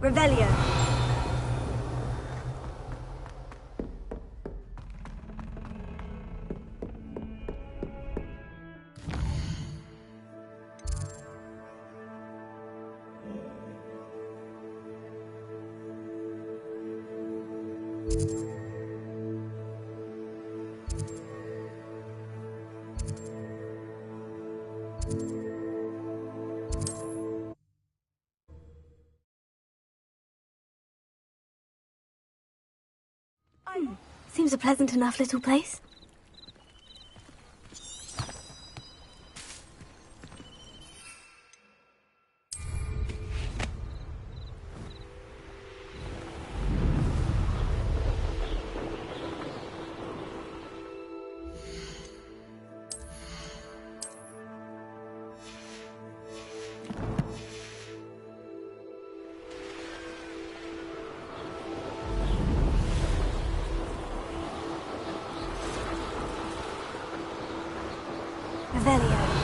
Revelio. Seems a pleasant enough little place. Revelio.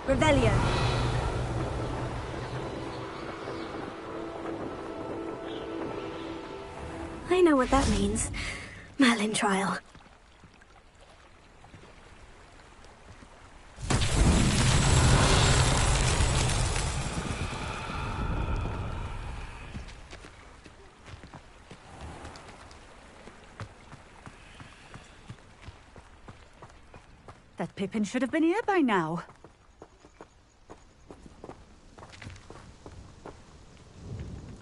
Revelio. I know what that means. Merlin trial. That Pippin should have been here by now.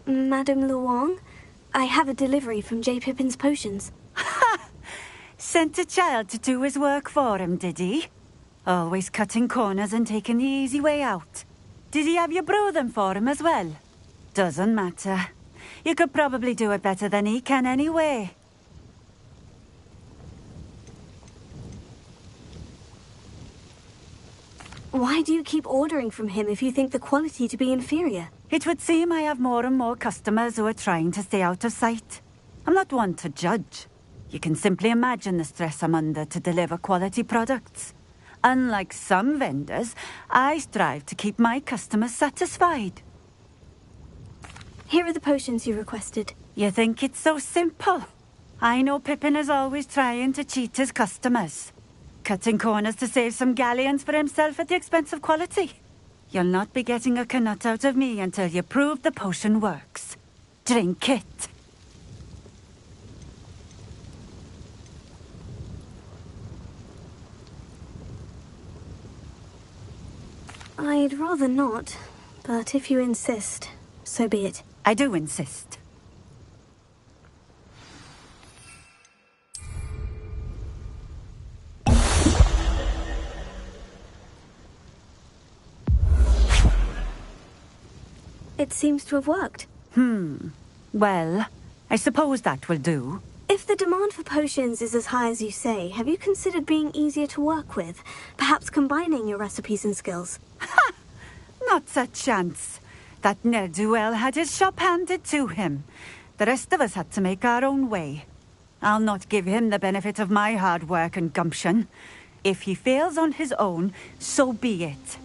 Madame Luong, I have a delivery from J. Pippin's potions. Ha! Sent a child to do his work for him, did he? Always cutting corners and taking the easy way out. Did he have you brew them for him as well? Doesn't matter. You could probably do it better than he can anyway. Why do you keep ordering from him if you think the quality to be inferior? It would seem I have more and more customers who are trying to stay out of sight. I'm not one to judge. You can simply imagine the stress I'm under to deliver quality products. Unlike some vendors, I strive to keep my customers satisfied. Here are the potions you requested. You think it's so simple? I know Pippin is always trying to cheat his customers. Cutting corners to save some galleons for himself at the expense of quality. You'll not be getting a canut out of me until you prove the potion works. Drink it. I'd rather not, but if you insist, so be it. I do insist. It seems to have worked. Well, I suppose that will do. If the demand for potions is as high as you say, have you considered being easier to work with? Perhaps combining your recipes and skills? Ha! Not a chance. That ne'er-do-well had his shop handed to him. The rest of us had to make our own way. I'll not give him the benefit of my hard work and gumption. If he fails on his own, so be it.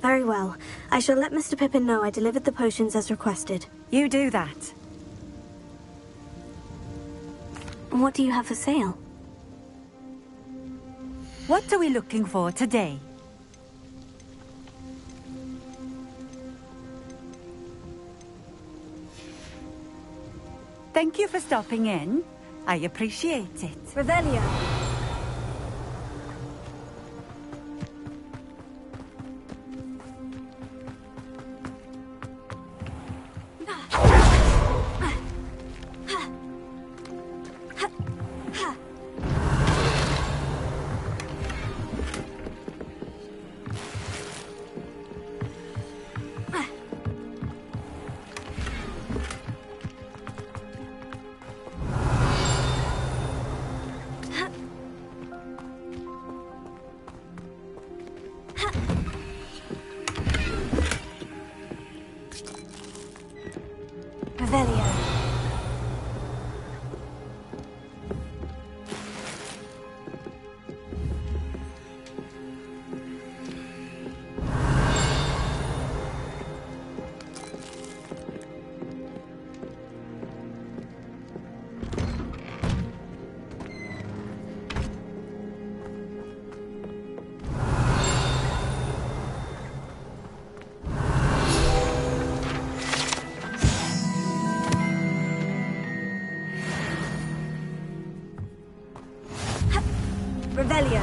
Very well. I shall let Mr. Pippin know I delivered the potions as requested. You do that. What do you have for sale? What are we looking for today? Thank you for stopping in. I appreciate it. Revelio. Revelio. Revelio.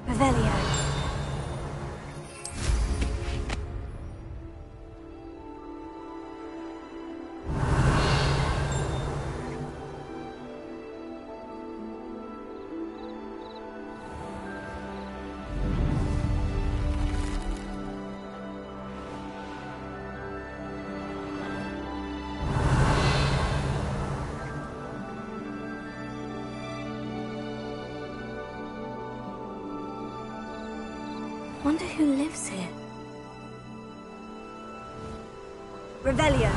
Revelio. Wonder who lives here. Revelio.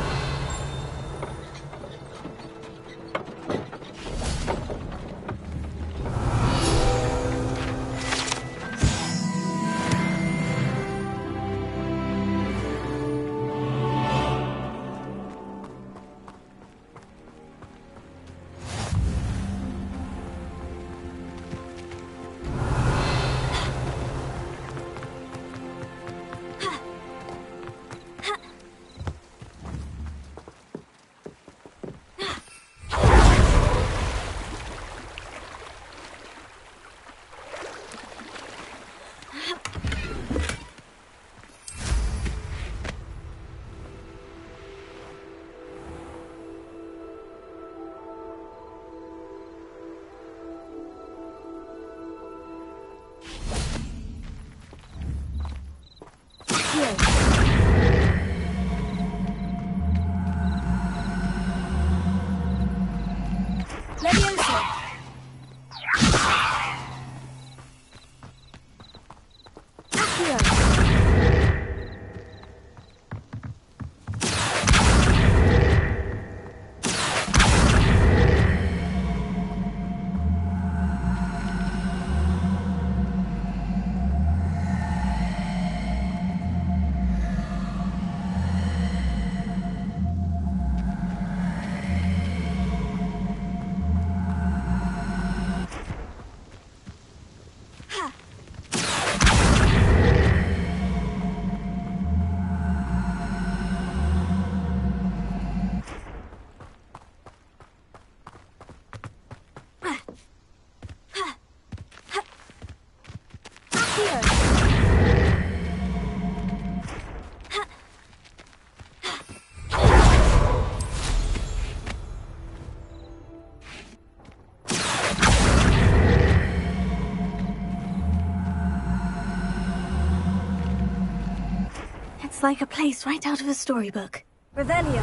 It's like a place right out of a storybook. Revelio.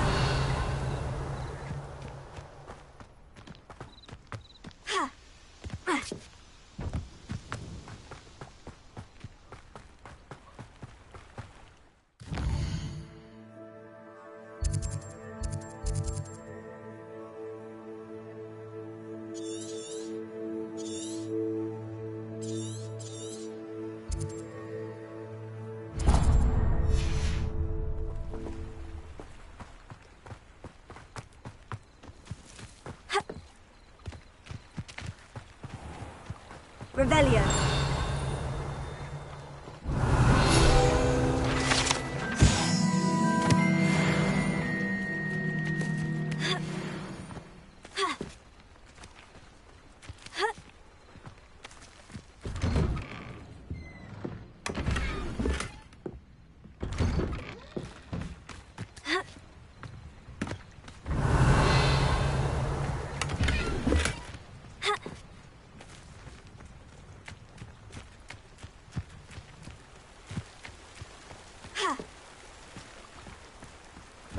Revelio.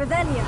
Revelio.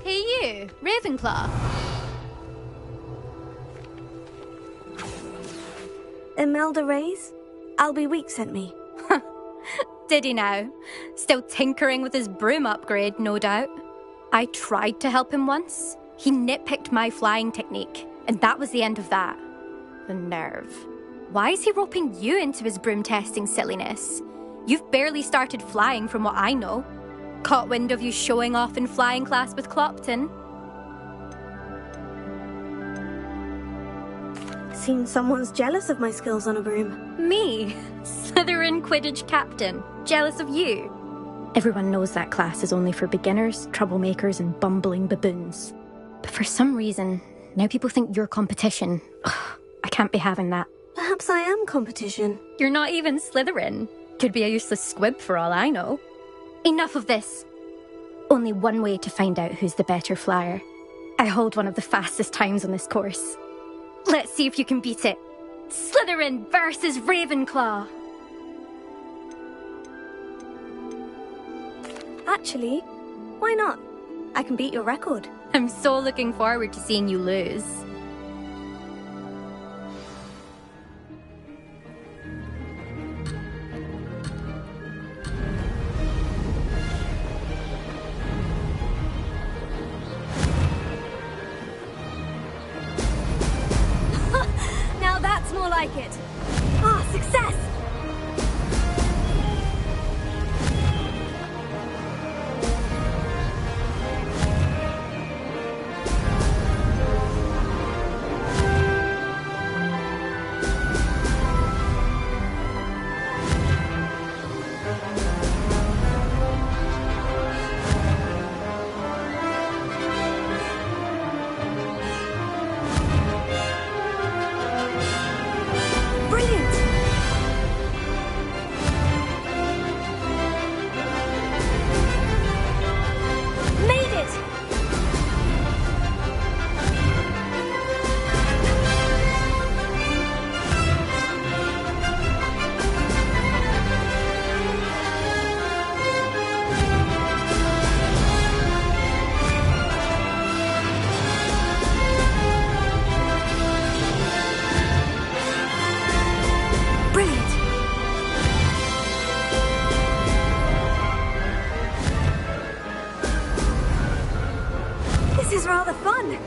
Hey you, Ravenclaw. Imelda Reyes? Albie Week sent me. Did he now? Still tinkering with his broom upgrade, no doubt. I tried to help him once. He nitpicked my flying technique, and that was the end of that. The nerve. Why is he roping you into his broom testing silliness? You've barely started flying from what I know. Caught wind of you showing off in flying class with Clopton. Seems someone's jealous of my skills on a broom. Me? Slytherin Quidditch captain. Jealous of you? Everyone knows that class is only for beginners, troublemakers, and bumbling baboons. But for some reason, now people think you're competition. Ugh, I can't be having that. Perhaps I am competition. You're not even Slytherin. Could be a useless squib for all I know. Enough of this. Only one way to find out who's the better flyer. I hold one of the fastest times on this course. Let's see if you can beat it. Slytherin versus Ravenclaw. Actually, why not? I can beat your record. I'm so looking forward to seeing you lose. Now that's more like it. Ah, success! This is rather fun.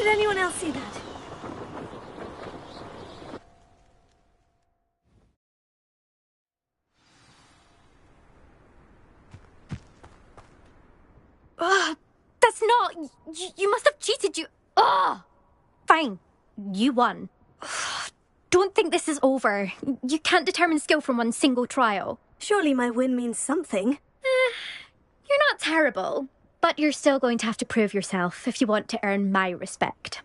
Did anyone else see that? Ugh, that's not... You must have cheated, you... Ugh! Fine. You won. Ugh, don't think this is over. You can't determine skill from one single trial. Surely my win means something. You're not terrible, but you're still going to have to prove yourself if you want to earn my respect.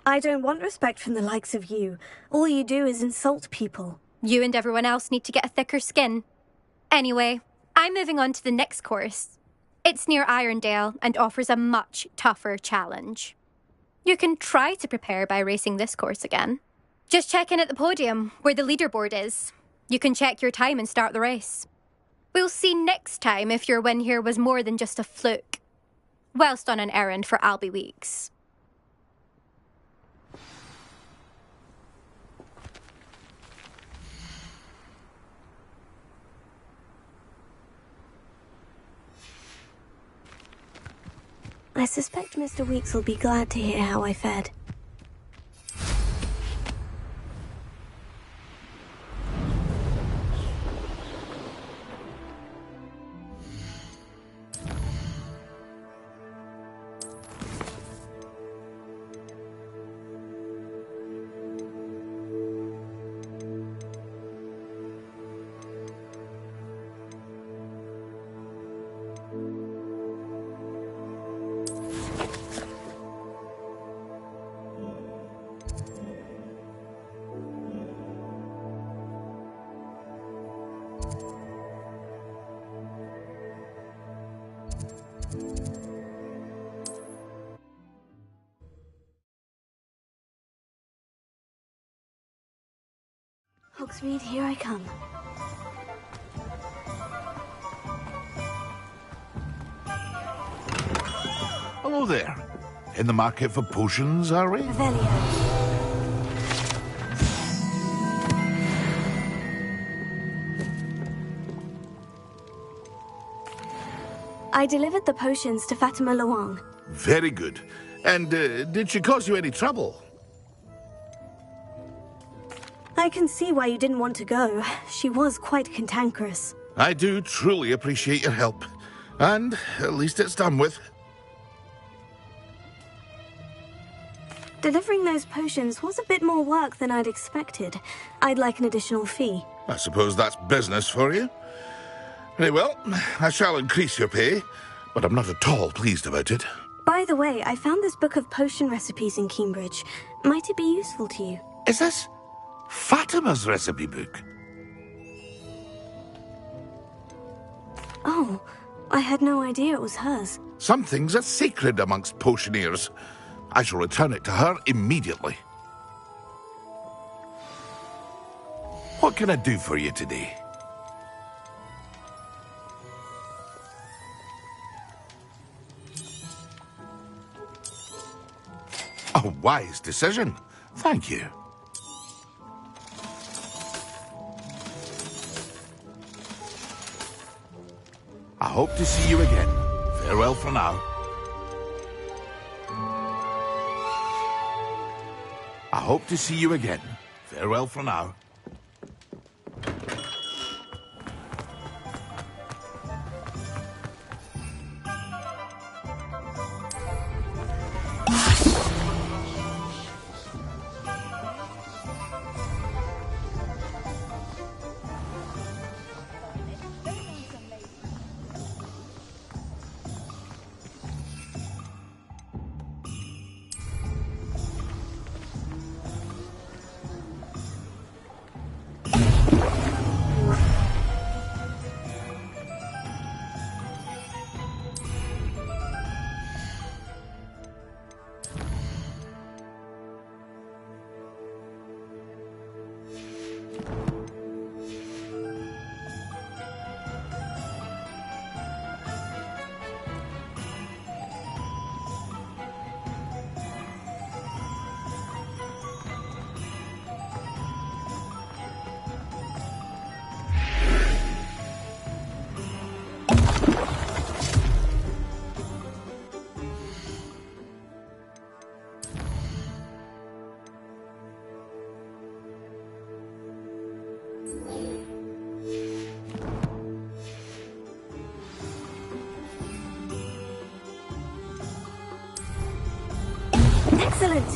I don't want respect from the likes of you. All you do is insult people. You and everyone else need to get a thicker skin. Anyway, I'm moving on to the next course. It's near Irondale and offers a much tougher challenge. You can try to prepare by racing this course again. Just check in at the podium, where the leaderboard is. You can check your time and start the race. We'll see next time if your win here was more than just a fluke. Whilst on an errand for Albie Weeks. I suspect Mr. Weeks will be glad to hear how I fared. Hogsmeade, here I come. Hello there. In the market for potions, are we? Revelio. I delivered the potions to Fatima Luang. Very good. And did she cause you any trouble? I can see why you didn't want to go. She was quite cantankerous. I do truly appreciate your help. And at least it's done with. Delivering those potions was a bit more work than I'd expected. I'd like an additional fee. I suppose that's business for you. Very well, I shall increase your pay, but I'm not at all pleased about it. By the way, I found this book of potion recipes in Cambridge. Might it be useful to you? Is this Fatima's recipe book? Oh, I had no idea it was hers. Some things are sacred amongst potioneers. I shall return it to her immediately. What can I do for you today? A wise decision. Thank you. I hope to see you again. Farewell for now. I hope to see you again. Farewell for now. Excellent!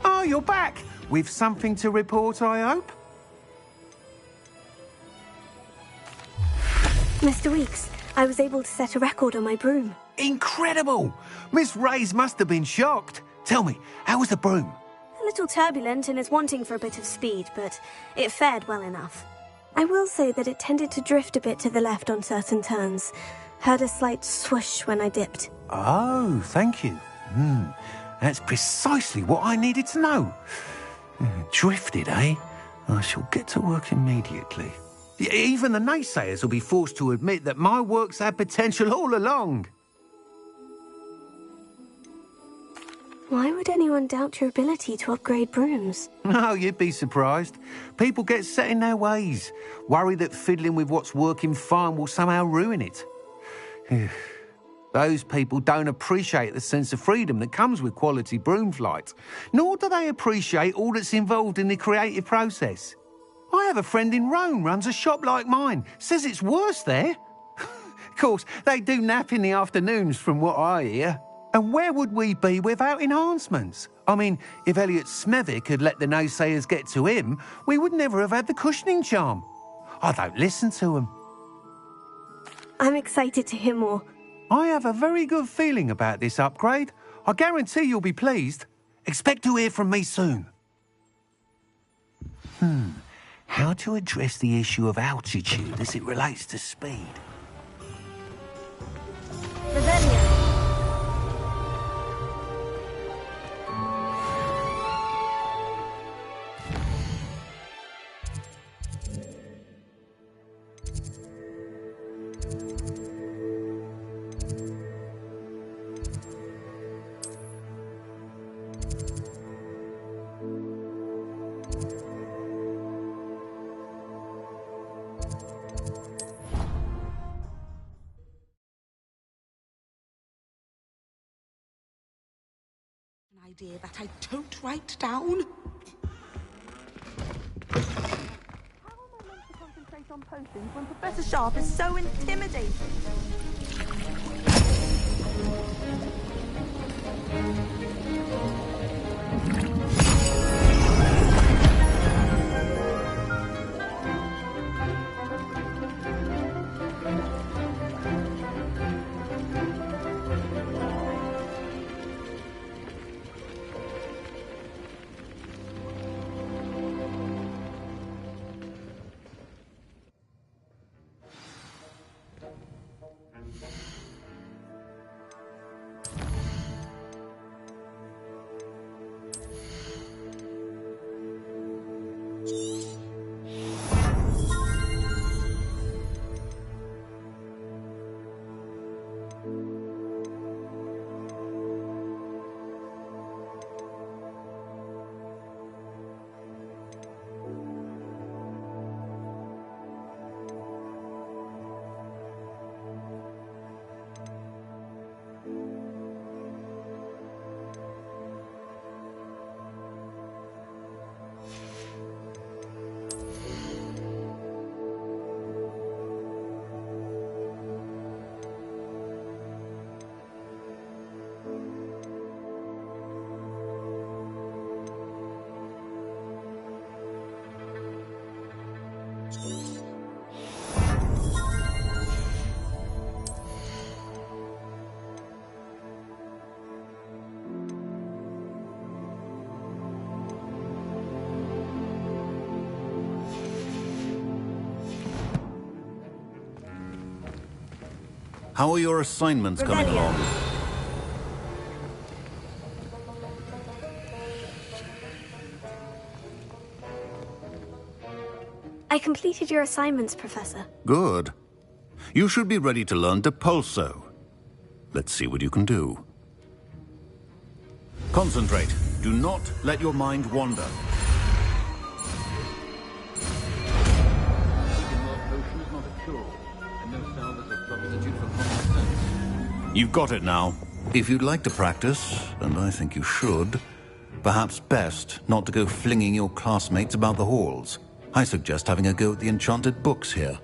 Oh, you're back! With something to report, I hope? Mr. Weeks, I was able to set a record on my broom. Incredible! Miss Reyes must have been shocked. Tell me, how was the broom? A little turbulent and is wanting for a bit of speed, but it fared well enough. I will say that it tended to drift a bit to the left on certain turns. Heard a slight swoosh when I dipped. Oh, thank you. That's precisely what I needed to know. Drifted, eh? I shall get to work immediately. Even the naysayers will be forced to admit that my work's had potential all along. Why would anyone doubt your ability to upgrade brooms? No, you'd be surprised. People get set in their ways, worry that fiddling with what's working fine will somehow ruin it. Those people don't appreciate the sense of freedom that comes with quality broom flight, nor do they appreciate all that's involved in the creative process. I have a friend in Rome runs a shop like mine, says it's worse there. Of course, they do nap in the afternoons from what I hear. And where would we be without enhancements? I mean, if Elliot Smethwick had let the naysayers get to him, we would never have had the cushioning charm. I don't listen to them. I'm excited to hear more. I have a very good feeling about this upgrade. I guarantee you'll be pleased. Expect to hear from me soon. How to address the issue of altitude as it relates to speed? Revelio. Idea that I don't write down. How am I meant to concentrate on potions when Professor Sharp is so intimidating? How are your assignments coming Revelio. along? I completed your assignments, Professor. Good. You should be ready to learn Depulso. Let's see what you can do. Concentrate. Do not let your mind wander. You've got it now. If you'd like to practice, and I think you should, Perhaps best not to go flinging your classmates about the halls. I suggest having a go at the enchanted books here.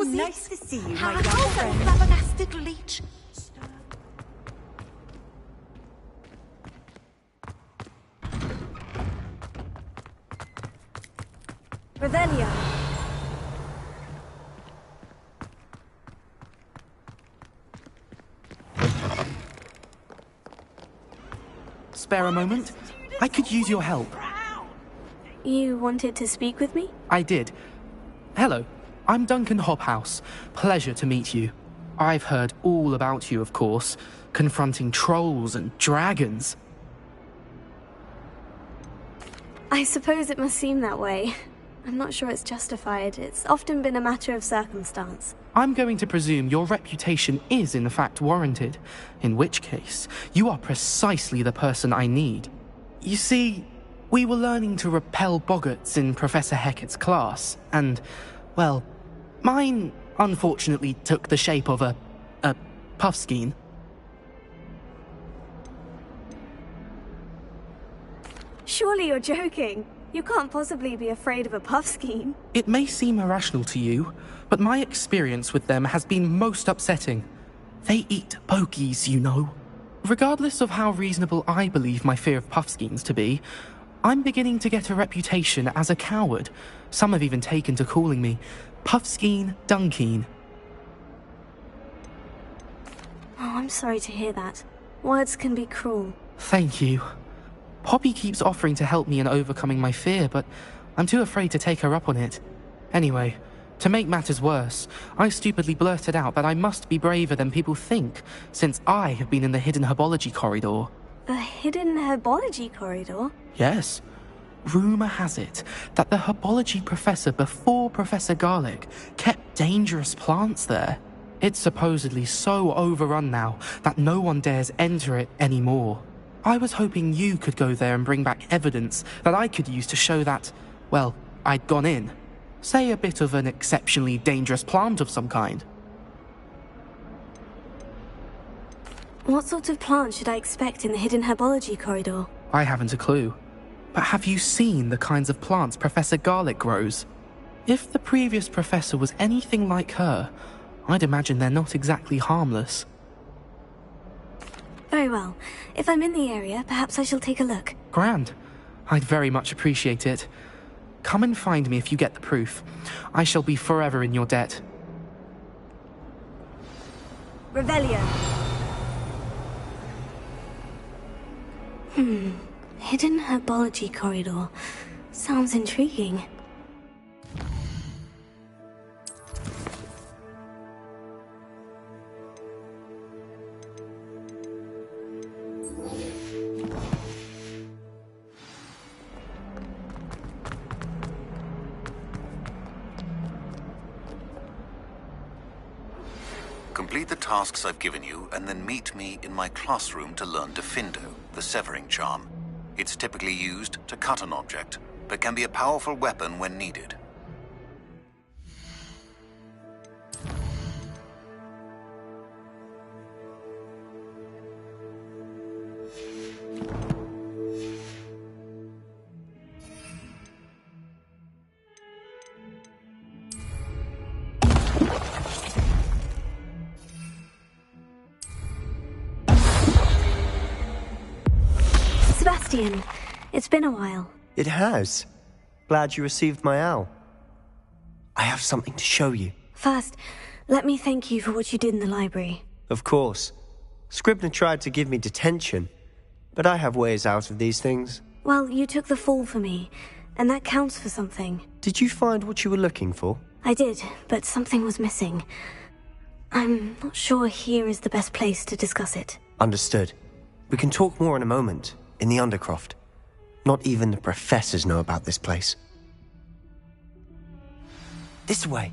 Nice to see you, my How young friend. flabbergasted leech. Revelio. Spare a moment? I could use your help. You wanted to speak with me? I did. Hello, I'm Duncan Hobhouse. Pleasure to meet you. I've heard all about you, of course, confronting trolls and dragons. I suppose it must seem that way. I'm not sure it's justified. It's often been a matter of circumstance. I'm going to presume your reputation is in fact warranted, in which case, you are precisely the person I need. You see, we were learning to repel boggarts in Professor Hecat's class, and, well, mine unfortunately took the shape of a puffskein. Surely you're joking. You can't possibly be afraid of a puffskein. It may seem irrational to you, but my experience with them has been most upsetting. They eat bogies, you know. Regardless of how reasonable I believe my fear of puffskeins to be, I'm beginning to get a reputation as a coward. Some have even taken to calling me Puffskeen Dunkeen. Oh, I'm sorry to hear that. Words can be cruel. Thank you. Poppy keeps offering to help me in overcoming my fear, but I'm too afraid to take her up on it. Anyway, to make matters worse, I stupidly blurted out that I must be braver than people think, since I have been in the hidden herbology corridor. The hidden herbology corridor? Yes. Rumour has it that the herbology professor before Professor Garlic kept dangerous plants there. It's supposedly so overrun now that no one dares enter it anymore. I was hoping you could go there and bring back evidence that I could use to show that, well, I'd gone in. Say a bit of an exceptionally dangerous plant of some kind. What sort of plant should I expect in the hidden herbology corridor? I haven't a clue. But have you seen the kinds of plants Professor Garlic grows? If the previous professor was anything like her, I'd imagine they're not exactly harmless. Very well. If I'm in the area, perhaps I shall take a look. Grand. I'd very much appreciate it. Come and find me if you get the proof. I shall be forever in your debt. Revelio. Hidden herbology corridor. Sounds intriguing. Complete the tasks I've given you, and then meet me in my classroom to learn Defindo, the severing charm. It's typically used to cut an object, but can be a powerful weapon when needed. Sebastian, it's been a while. It has. Glad you received my owl. I have something to show you. First, let me thank you for what you did in the library. Of course. Scribner tried to give me detention, but I have ways out of these things. Well, you took the fall for me, and that counts for something. Did you find what you were looking for? I did, but something was missing. I'm not sure here is the best place to discuss it. Understood. We can talk more in a moment, in the Undercroft. Not even the professors know about this place. This way.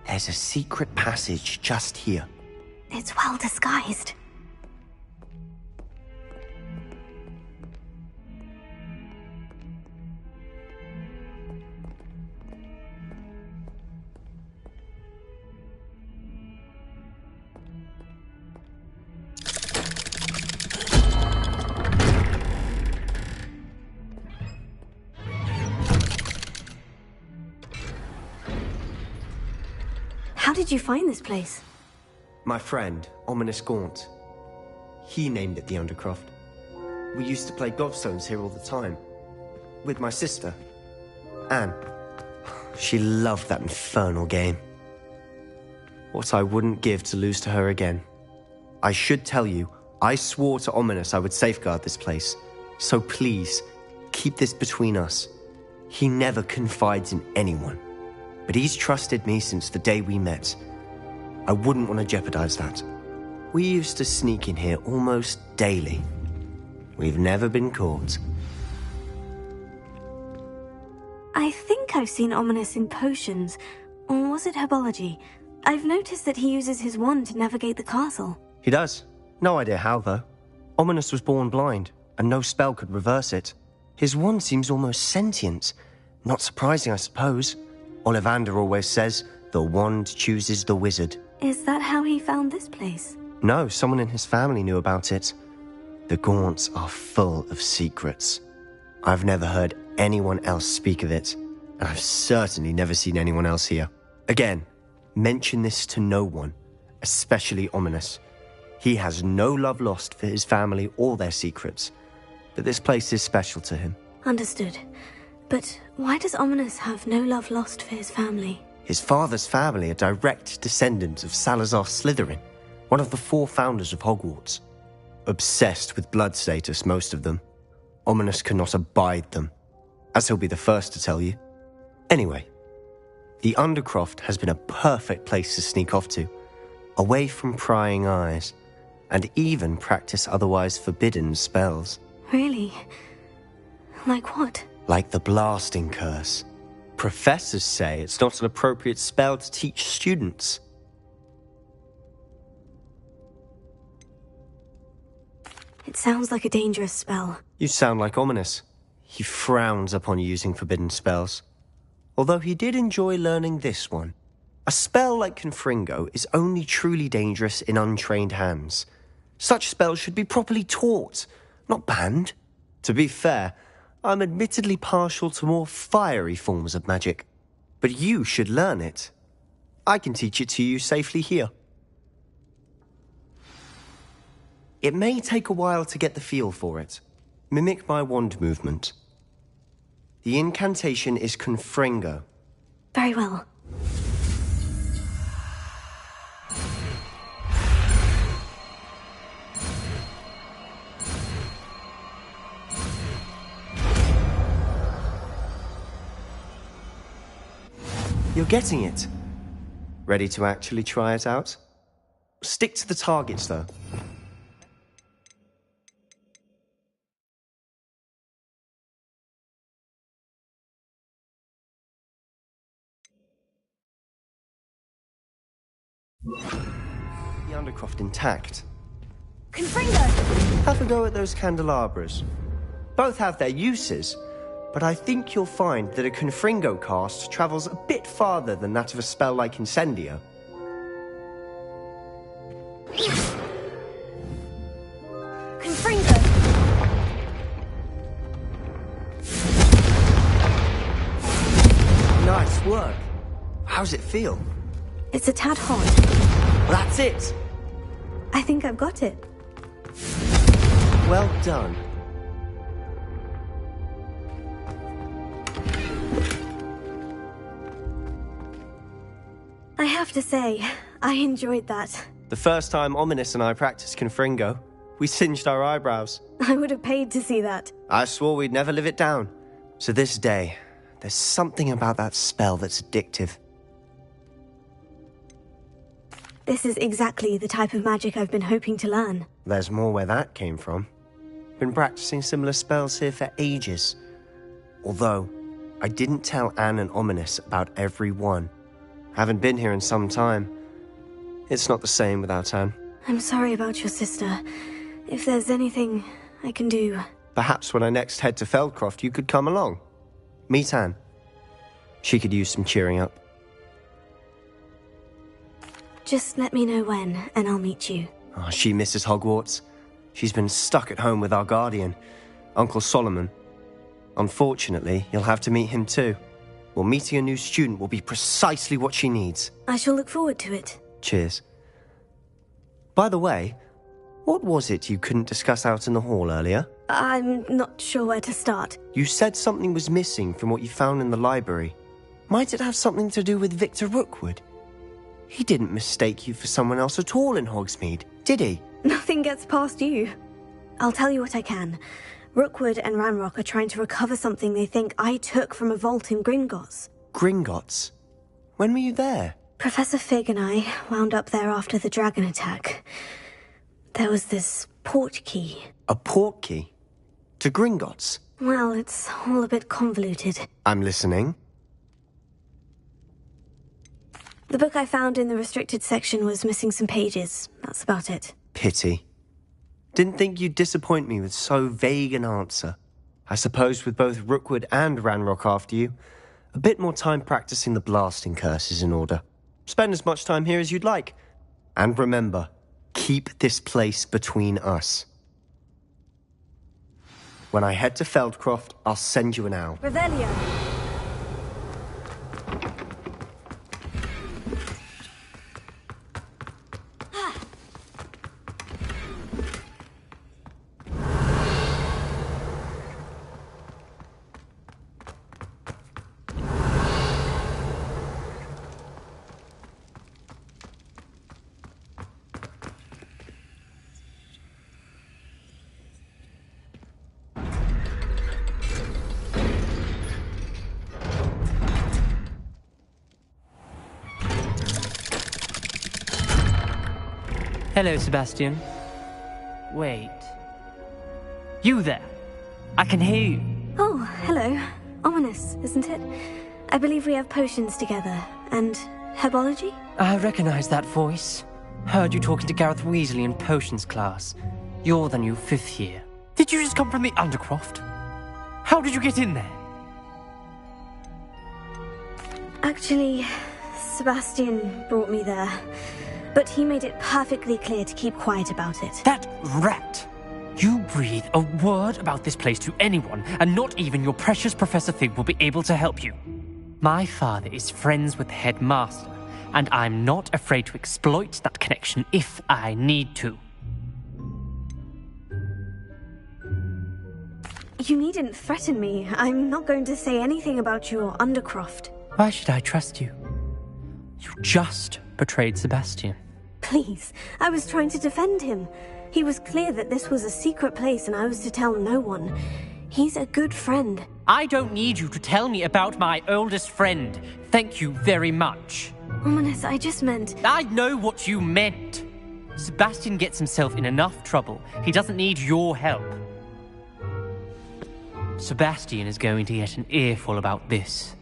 There's a secret passage just here. It's well disguised. How did you find this place? My friend, Ominous Gaunt. He named it the Undercroft. We used to play gobstones here all the time. With my sister, Anne. She loved that infernal game. What I wouldn't give to lose to her again. I should tell you, I swore to Ominous I would safeguard this place. So please, keep this between us. He never confides in anyone. But he's trusted me since the day we met. I wouldn't want to jeopardize that. We used to sneak in here almost daily. We've never been caught. I think I've seen Ominous in potions. Or was it herbology? I've noticed that he uses his wand to navigate the castle. He does. No idea how, though. Ominous was born blind, and no spell could reverse it. His wand seems almost sentient. Not surprising, I suppose. Ollivander always says, the wand chooses the wizard. Is that how he found this place? No, someone in his family knew about it. The Gaunts are full of secrets. I've never heard anyone else speak of it, and I've certainly never seen anyone else here. Again, mention this to no one, especially Ominous. He has no love lost for his family or their secrets, but this place is special to him. Understood. But why does Ominous have no love lost for his family? His father's family are direct descendants of Salazar Slytherin, one of the 4 founders of Hogwarts. Obsessed with blood status, most of them. Ominous cannot abide them, as he'll be the first to tell you. Anyway, the Undercroft has been a perfect place to sneak off to, away from prying eyes, and even practice otherwise forbidden spells. Really? Like what? Like the blasting curse. Professors say it's not an appropriate spell to teach students. It sounds like a dangerous spell. You sound like Ominous. He frowns upon using forbidden spells. Although he did enjoy learning this one. A spell like Confringo is only truly dangerous in untrained hands. Such spells should be properly taught, not banned. To be fair, I'm admittedly partial to more fiery forms of magic. But you should learn it. I can teach it to you safely here. It may take a while to get the feel for it. Mimic my wand movement. The incantation is Confringo. Very well. You're getting it. Ready to actually try it out? Stick to the targets, though. The Undercroft intact. Confringo! Have a go at those candelabras. Both have their uses, but I think you'll find that a Confringo cast travels a bit farther than that of a spell like Incendio. Confringo! Nice work. How's it feel? It's a tad hot. That's it. I think I've got it. Well done. I have to say, I enjoyed that. The first time Ominous and I practiced Confringo, we singed our eyebrows. I would have paid to see that. I swore we'd never live it down. To this day, there's something about that spell that's addictive. This is exactly the type of magic I've been hoping to learn. There's more where that came from. Been practicing similar spells here for ages. Although, I didn't tell Anne and Ominous about every one. Haven't been here in some time. It's not the same without Anne. I'm sorry about your sister. If there's anything I can do... Perhaps when I next head to Feldcroft, you could come along. Meet Anne. She could use some cheering up. Just let me know when, and I'll meet you. Oh, she misses Hogwarts. She's been stuck at home with our guardian, Uncle Solomon. Unfortunately, you'll have to meet him too. Well, meeting a new student will be precisely what she needs. I shall look forward to it. Cheers. By the way, what was it you couldn't discuss out in the hall earlier? I'm not sure where to start. You said something was missing from what you found in the library. Might it have something to do with Victor Rookwood? He didn't mistake you for someone else at all in Hogsmeade, did he? Nothing gets past you. I'll tell you what I can. Rookwood and Ranrock are trying to recover something they think I took from a vault in Gringotts. Gringotts? When were you there? Professor Fig and I wound up there after the dragon attack. There was this port key. A port key? To Gringotts? Well, it's all a bit convoluted. I'm listening. The book I found in the restricted section was missing some pages. That's about it. Pity. Didn't think you'd disappoint me with so vague an answer. I suppose with both Rookwood and Ranrock after you, a bit more time practicing the blasting curse is in order. Spend as much time here as you'd like. And remember, keep this place between us. When I head to Feldcroft, I'll send you an owl. Revelio. Hello, Sebastian. Wait. You there? I can hear you. Oh, hello. Ominous, isn't it? I believe we have potions together. And herbology? I recognize that voice. Heard you talking to Gareth Weasley in potions class. You're the new 5th year. Did you just come from the Undercroft? How did you get in there? Actually, Sebastian brought me there. But he made it perfectly clear to keep quiet about it. That rat! You breathe a word about this place to anyone, and not even your precious Professor Fig will be able to help you. My father is friends with the headmaster, and I'm not afraid to exploit that connection if I need to. You needn't threaten me. I'm not going to say anything about your Undercroft. Why should I trust you? You just betrayed Sebastian. Please, I was trying to defend him. He was clear that this was a secret place and I was to tell no one. He's a good friend. I don't need you to tell me about my oldest friend. Thank you very much. Ominous, I just meant... I know what you meant. Sebastian gets himself in enough trouble. He doesn't need your help. Sebastian is going to get an earful about this.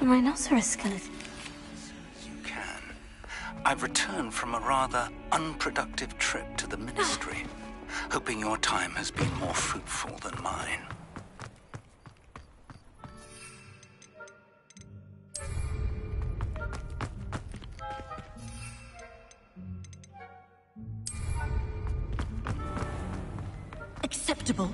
rhinoceros skeleton. You can. I've returned from a rather unproductive trip to the Ministry, hoping your time has been more fruitful than mine. Acceptable.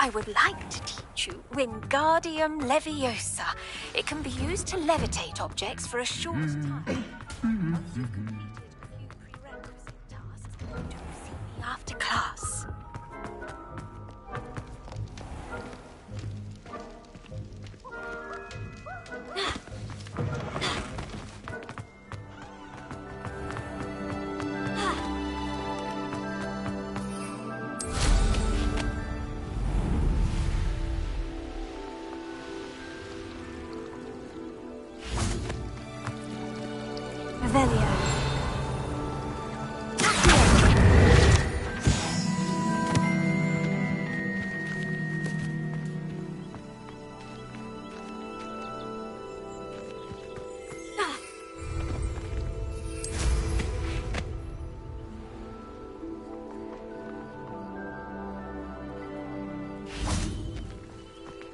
I would like to teach you Wingardium Leviosa. It can be used to levitate objects for a short time. Once you've completed a few prerequisite tasks, do see me after class. Revelio.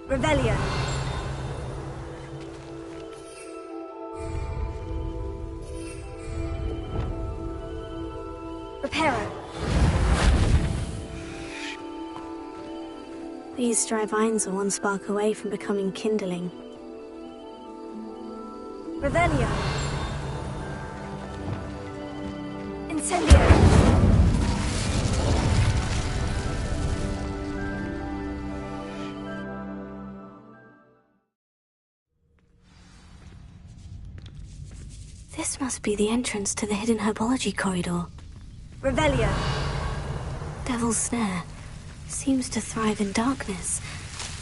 Revelio. Reparo. These dry vines are one spark away from becoming kindling. Revelio. Incendio. This must be the entrance to the hidden herbology corridor. Revelio. Devil's Snare. Seems to thrive in darkness.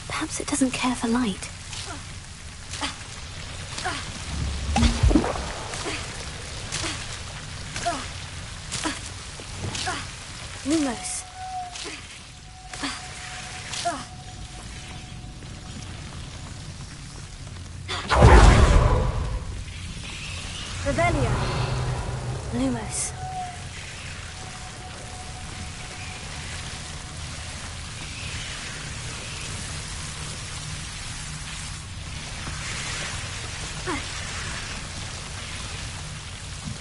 Perhaps it doesn't care for light. Lumos. Revelio. Lumos.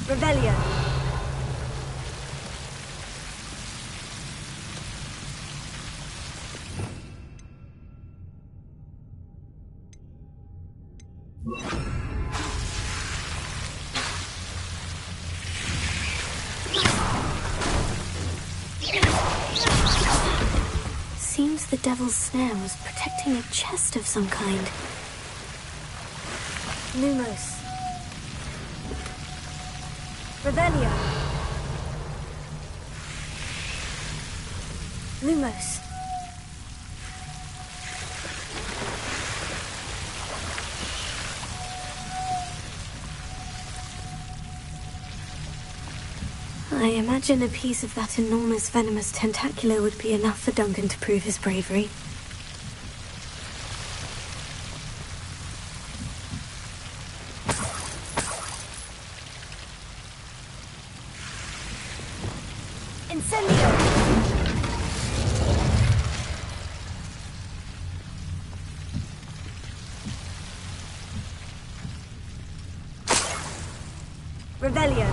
Revelio. Seems the Devil's Snare was protecting a chest of some kind. Lumos. Revelio. Lumos. I imagine a piece of that enormous venomous tentacular would be enough for Duncan to prove his bravery. Incendio! Revelio.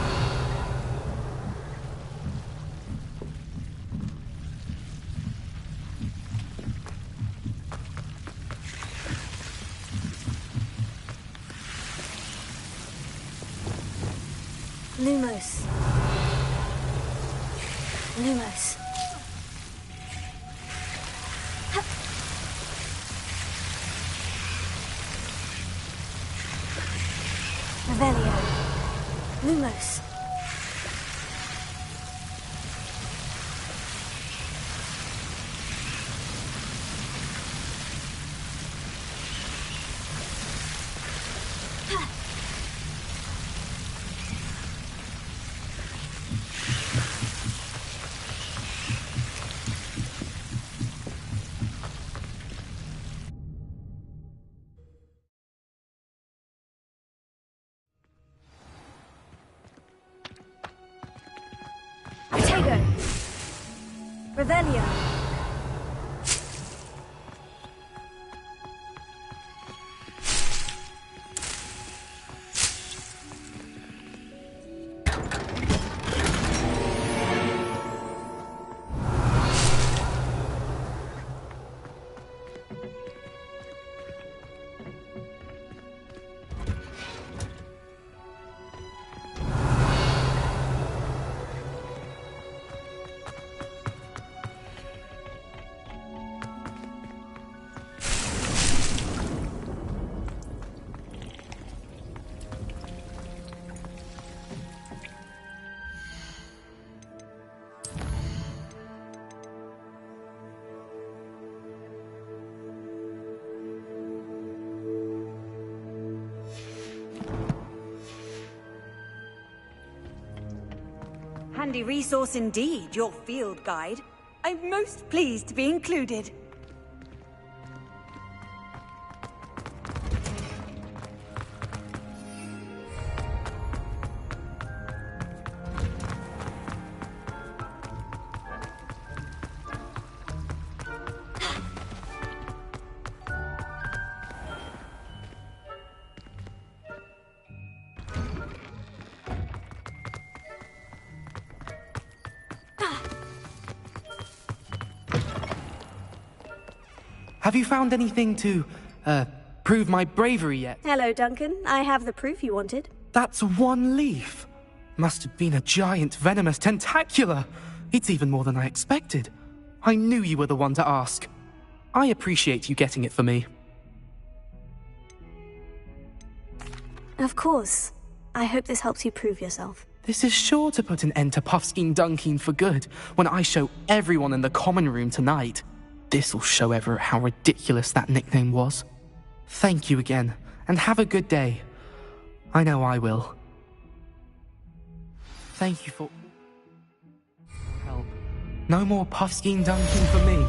Lumos. Lumos. Revelio. Lumos. Fuego! Revelio! Handy resource indeed, your field guide. I'm most pleased to be included. Have you found anything to, prove my bravery yet? Hello, Duncan. I have the proof you wanted. That's one leaf. Must have been a giant venomous tentacula. It's even more than I expected. I knew you were the one to ask. I appreciate you getting it for me. Of course. I hope this helps you prove yourself. This is sure to put an end to Puffskein Dunkeen for good when I show everyone in the common room tonight. This'll show Everett how ridiculous that nickname was. Thank you again, and have a good day. I know I will. Thank you for help. No more Puffskein Dunkeen for me.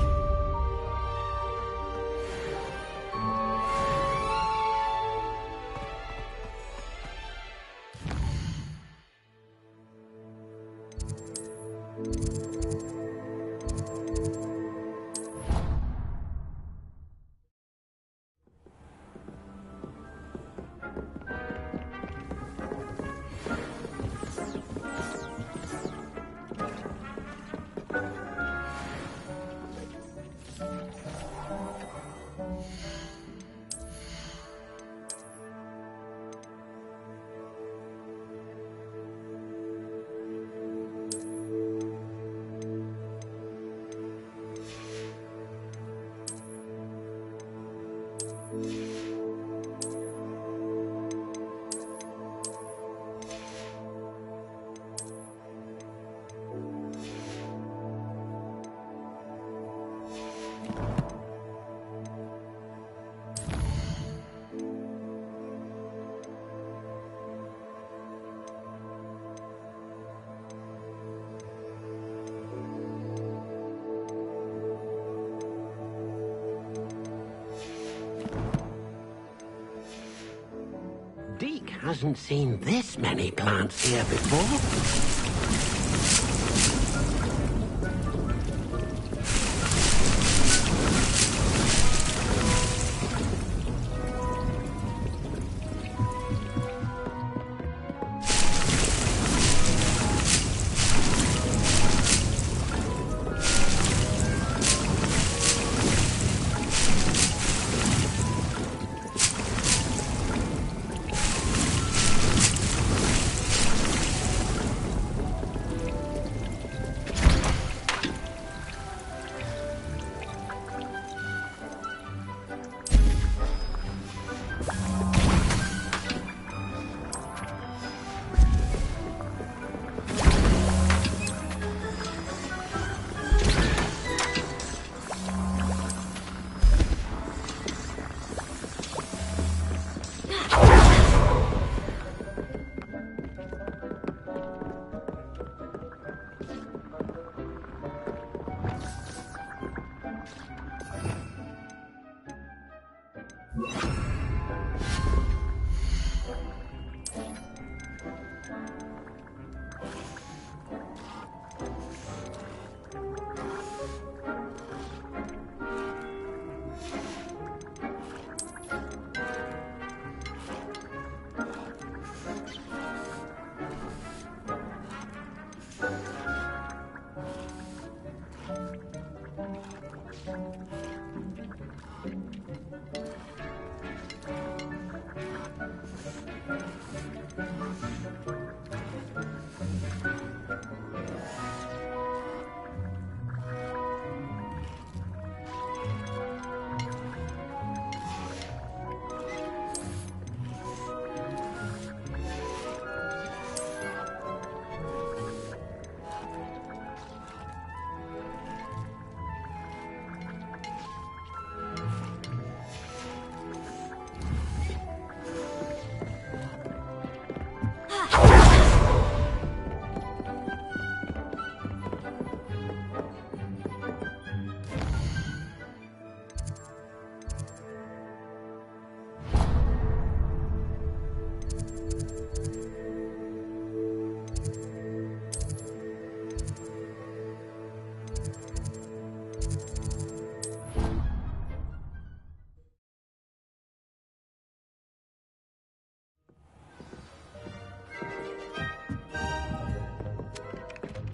Deke hasn't seen this many plants here before.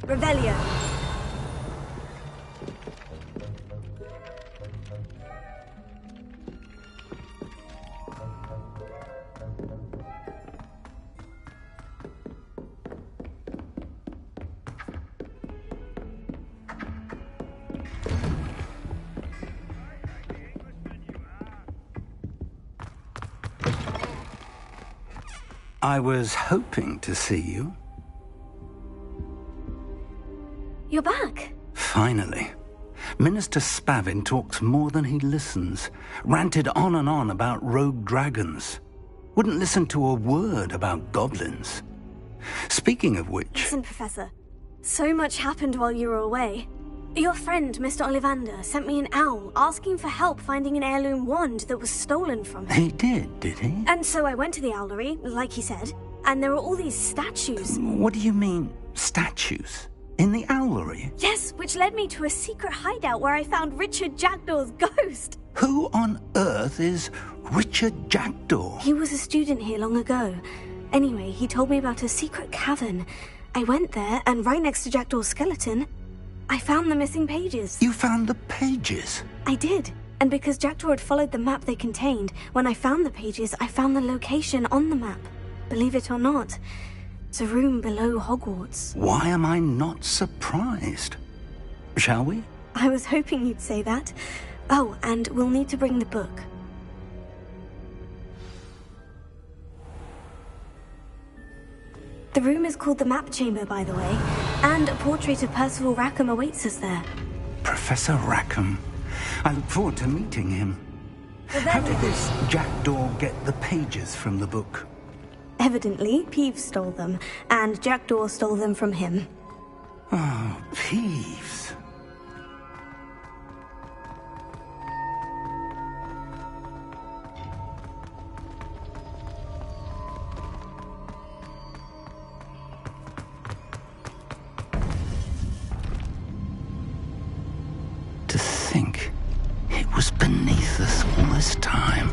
Revelio. I was hoping to see you. You're back. Finally. Minister Spavin talks more than he listens. Ranted on and on about rogue dragons. Wouldn't listen to a word about goblins. Speaking of which... Listen, Professor. So much happened while you were away. Your friend, Mr. Ollivander, sent me an owl asking for help finding an heirloom wand that was stolen from him. He did he? And so I went to the owlery, like he said, and there were all these statues. What do you mean, statues? In the owlery? Yes, which led me to a secret hideout where I found Richard Jackdaw's ghost. Who on earth is Richard Jackdaw? He was a student here long ago. Anyway, he told me about a secret cavern. I went there, and right next to Jackdaw's skeleton, I found the missing pages. You found the pages? I did. And because Jackdaw had followed the map they contained, when I found the pages, I found the location on the map. Believe it or not, it's a room below Hogwarts. Why am I not surprised? Shall we? I was hoping you'd say that. Oh, and we'll need to bring the book. The room is called the Map Chamber, by the way, and a portrait of Percival Rackham awaits us there. Professor Rackham. I look forward to meeting him. How did this Jackdaw get the pages from the book? Evidently, Peeves stole them, and Jackdaw stole them from him. Oh, Peeves. To think it was beneath us all this time.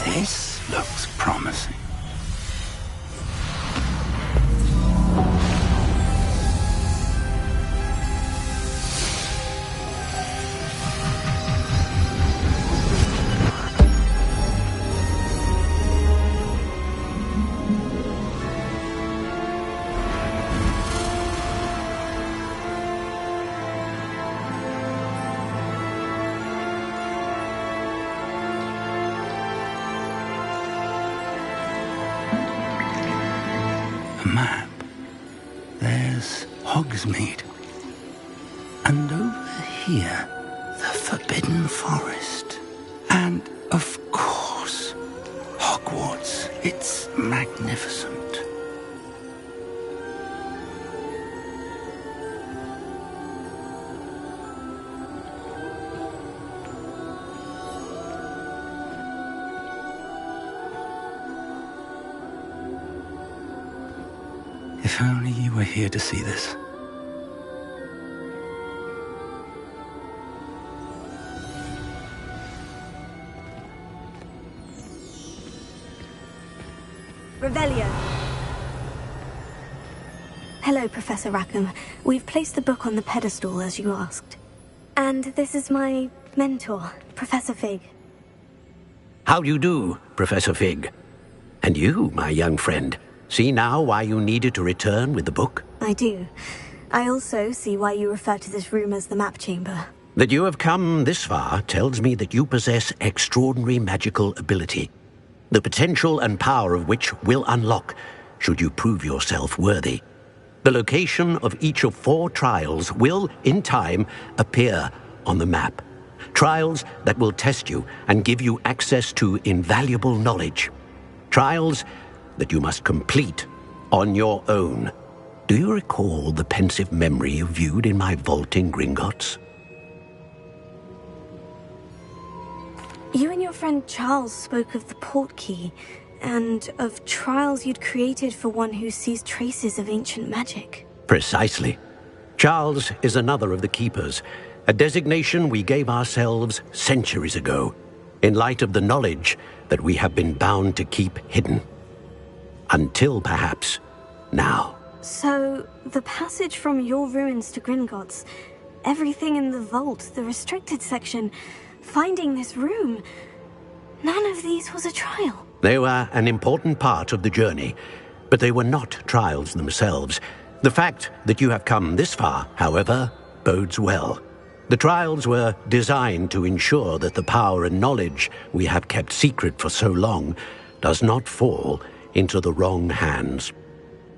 This looks promising. Map. There's Hogsmeade. And over here, the Forbidden Forest. And, of course, Hogwarts. It's magnificent. If only you were here to see this. Revelio. Hello, Professor Rackham. We've placed the book on the pedestal, as you asked. And this is my mentor, Professor Fig. How do you do, Professor Fig? And you, my young friend, see now why you needed to return with the book? I do. I also see why you refer to this room as the Map Chamber. That you have come this far tells me that you possess extraordinary magical ability, the potential and power of which will unlock should you prove yourself worthy. The location of each of 4 trials will, in time, appear on the map. Trials that will test you and give you access to invaluable knowledge. Trials that you must complete on your own. Do you recall the pensive memory you viewed in my vault in Gringotts? You and your friend Charles spoke of the portkey, and of trials you'd created for one who sees traces of ancient magic. Precisely. Charles is another of the Keepers, a designation we gave ourselves centuries ago, in light of the knowledge that we have been bound to keep hidden. Until, perhaps, now. So, the passage from your ruins to Gringotts, everything in the vault, the restricted section, finding this room, none of these was a trial. They were an important part of the journey, but they were not trials themselves. The fact that you have come this far, however, bodes well. The trials were designed to ensure that the power and knowledge we have kept secret for so long does not fall into the wrong hands.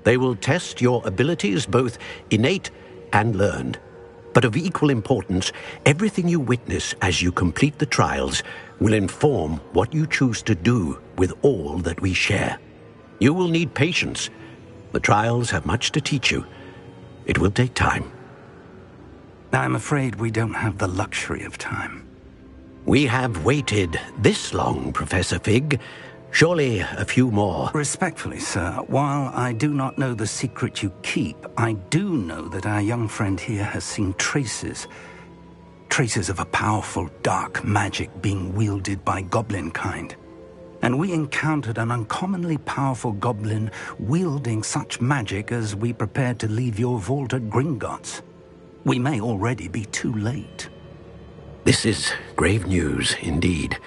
They will test your abilities, both innate and learned. But of equal importance, everything you witness as you complete the trials will inform what you choose to do with all that we share. You will need patience. The trials have much to teach you. It will take time. I'm afraid we don't have the luxury of time. We have waited this long, Professor Fig. Surely a few more. Respectfully, sir, while I do not know the secret you keep, I do know that our young friend here has seen traces of a powerful dark magic being wielded by goblin kind. And we encountered an uncommonly powerful goblin wielding such magic as we prepared to leave your vault at Gringotts. We may already be too late. This is grave news indeed.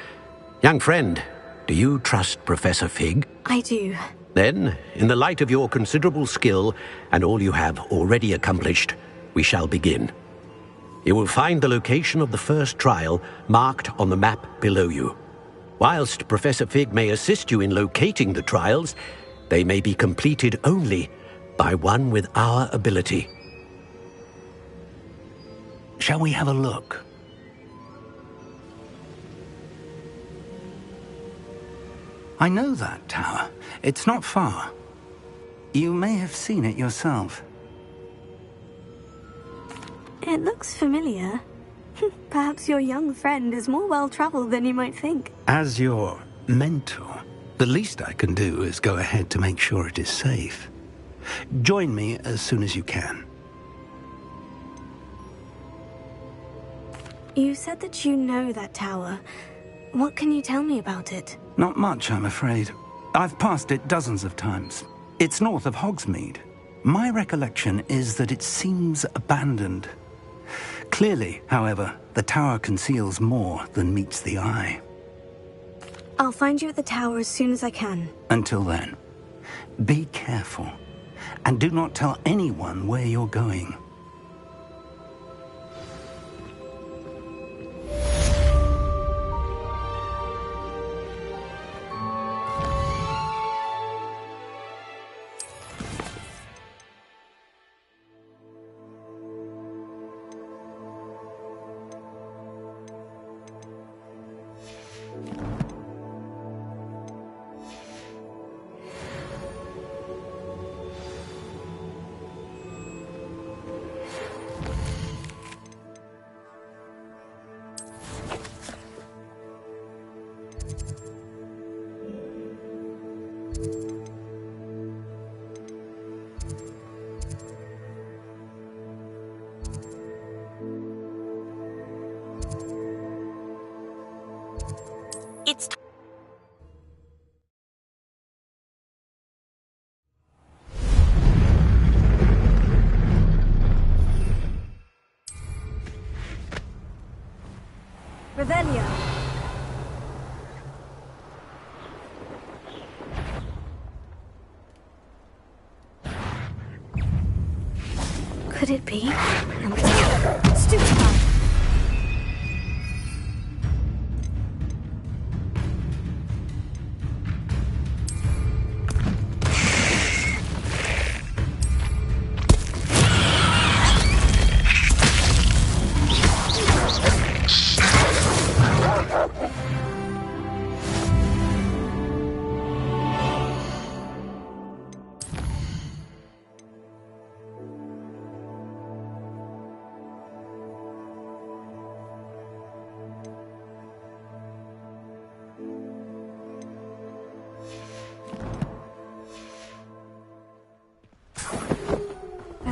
Young friend, do you trust Professor Fig? I do. Then, in the light of your considerable skill and all you have already accomplished, we shall begin. You will find the location of the first trial marked on the map below you. Whilst Professor Fig may assist you in locating the trials, they may be completed only by one with our ability. Shall we have a look? I know that tower. It's not far. You may have seen it yourself. It looks familiar. Perhaps your young friend is more well-traveled than you might think. As your mentor, the least I can do is go ahead to make sure it is safe. Join me as soon as you can. You said that you know that tower. What can you tell me about it? Not much, I'm afraid. I've passed it dozens of times. It's north of Hogsmeade. My recollection is that it seems abandoned. Clearly, however, the tower conceals more than meets the eye. I'll find you at the tower as soon as I can. Until then, be careful, and do not tell anyone where you're going. It's Revelio. Could it be? Stupefy.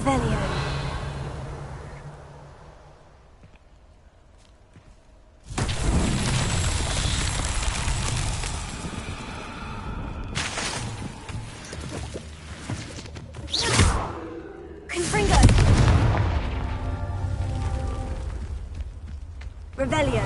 Revelio. Confringo. Revelio.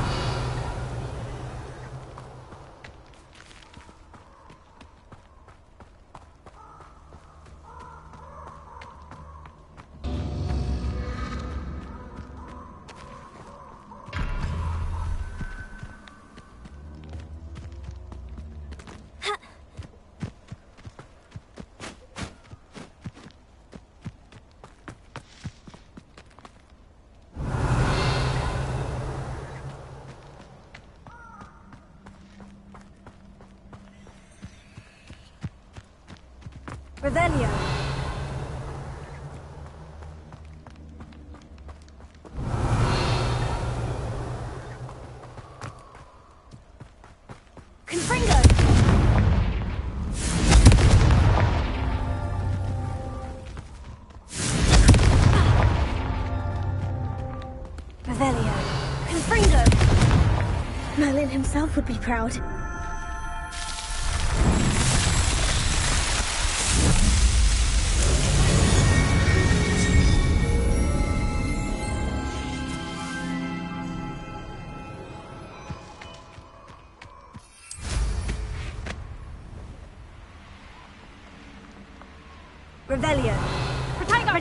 Revelio. Confringo. Revelio. Confringo. Merlin himself would be proud. Revelio. Confringo!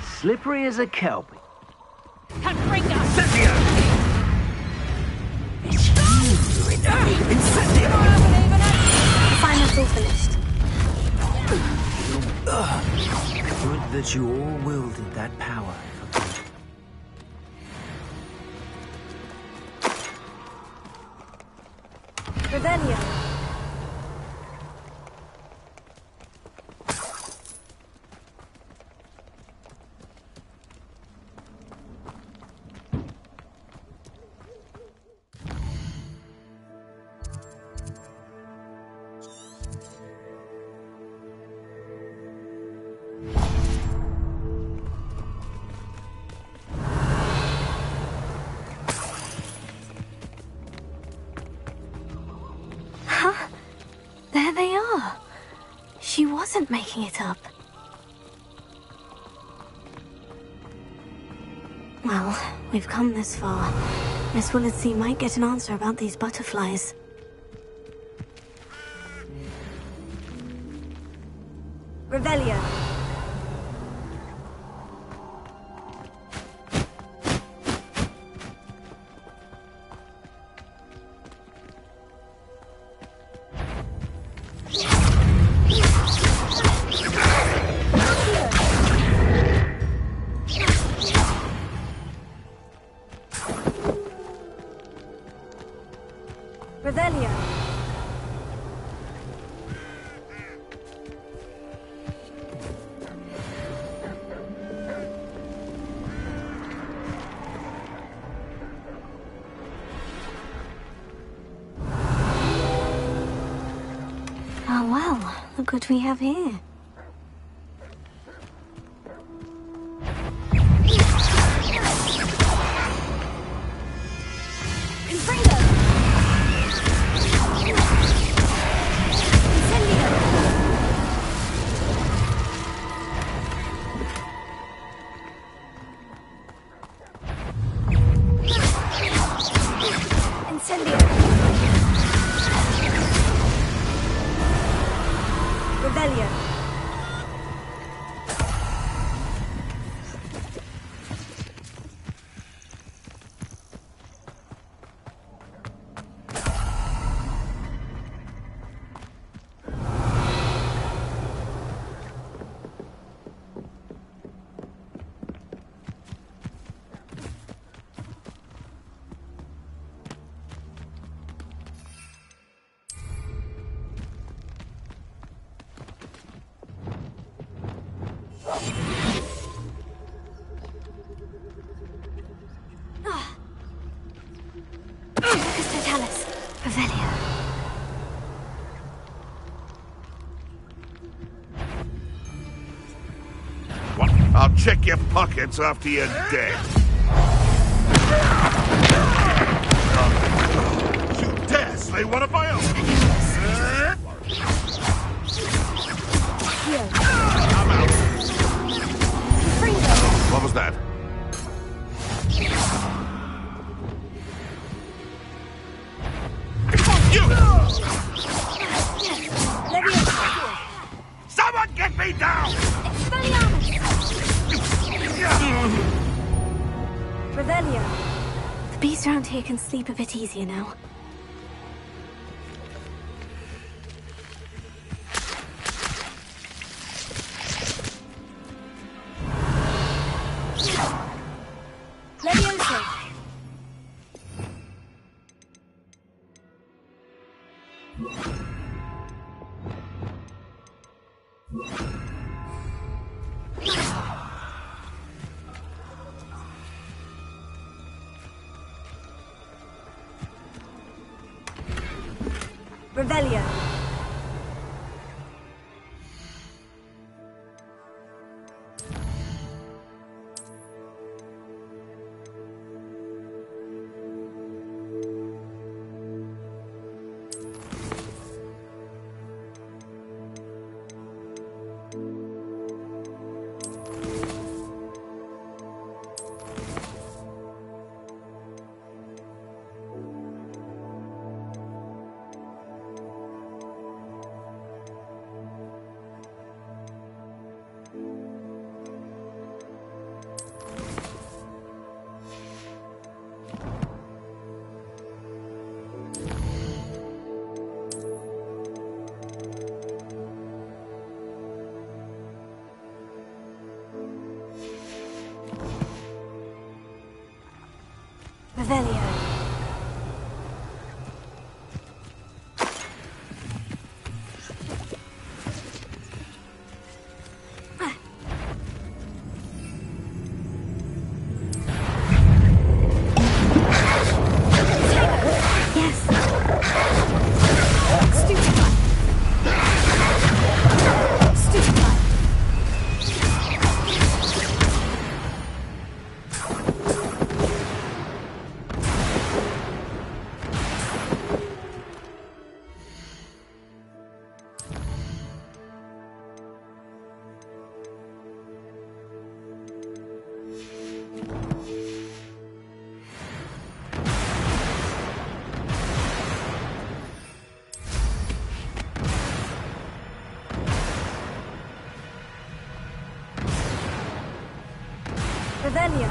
Slippery as a kelp. Confringo! Incendio! Final's all finished. Good that you all wielded that power. Revelio. Huh? There they are. She wasn't making it up. Well, we've come this far. Miss Willardsea might get an answer about these butterflies. Revelio. Revelio. Oh well, look what we have here. Revelio. I'll check your pockets after you're dead. You dare slay one of my own? I'm out. What was that? You! Someone get me down! Revelio. The beast around here can sleep a bit easier now. Leviosa. Revelio. Revelio. Revelio.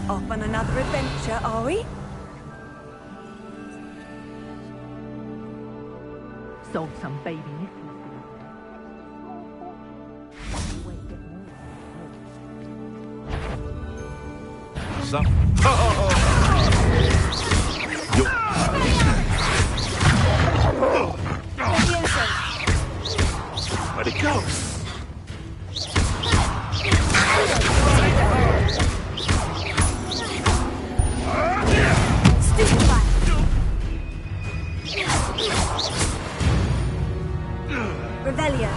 Off on another adventure, are we? Sold some baby nipples. Some... Where'd it go? Revelio.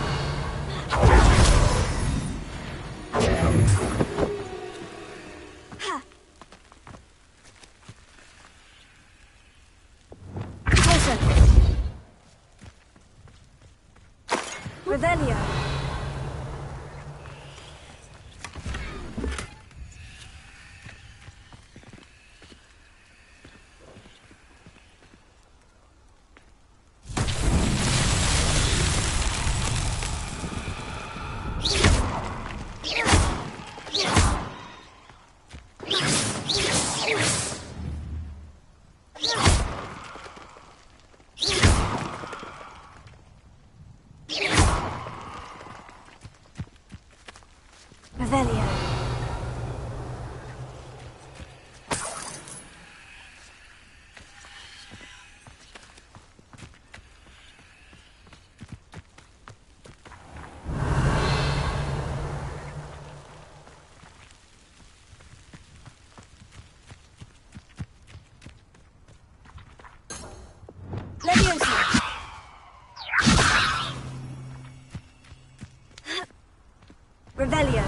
Revelio. Revelio. Revelio.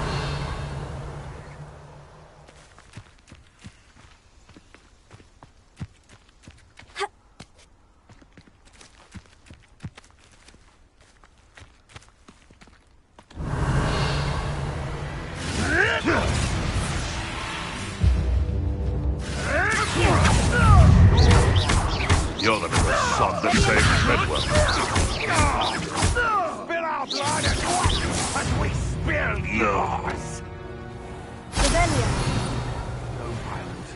You're the little sod that saved Bedwell. Spill our blood at once as we spill yours! Revelio. So violent.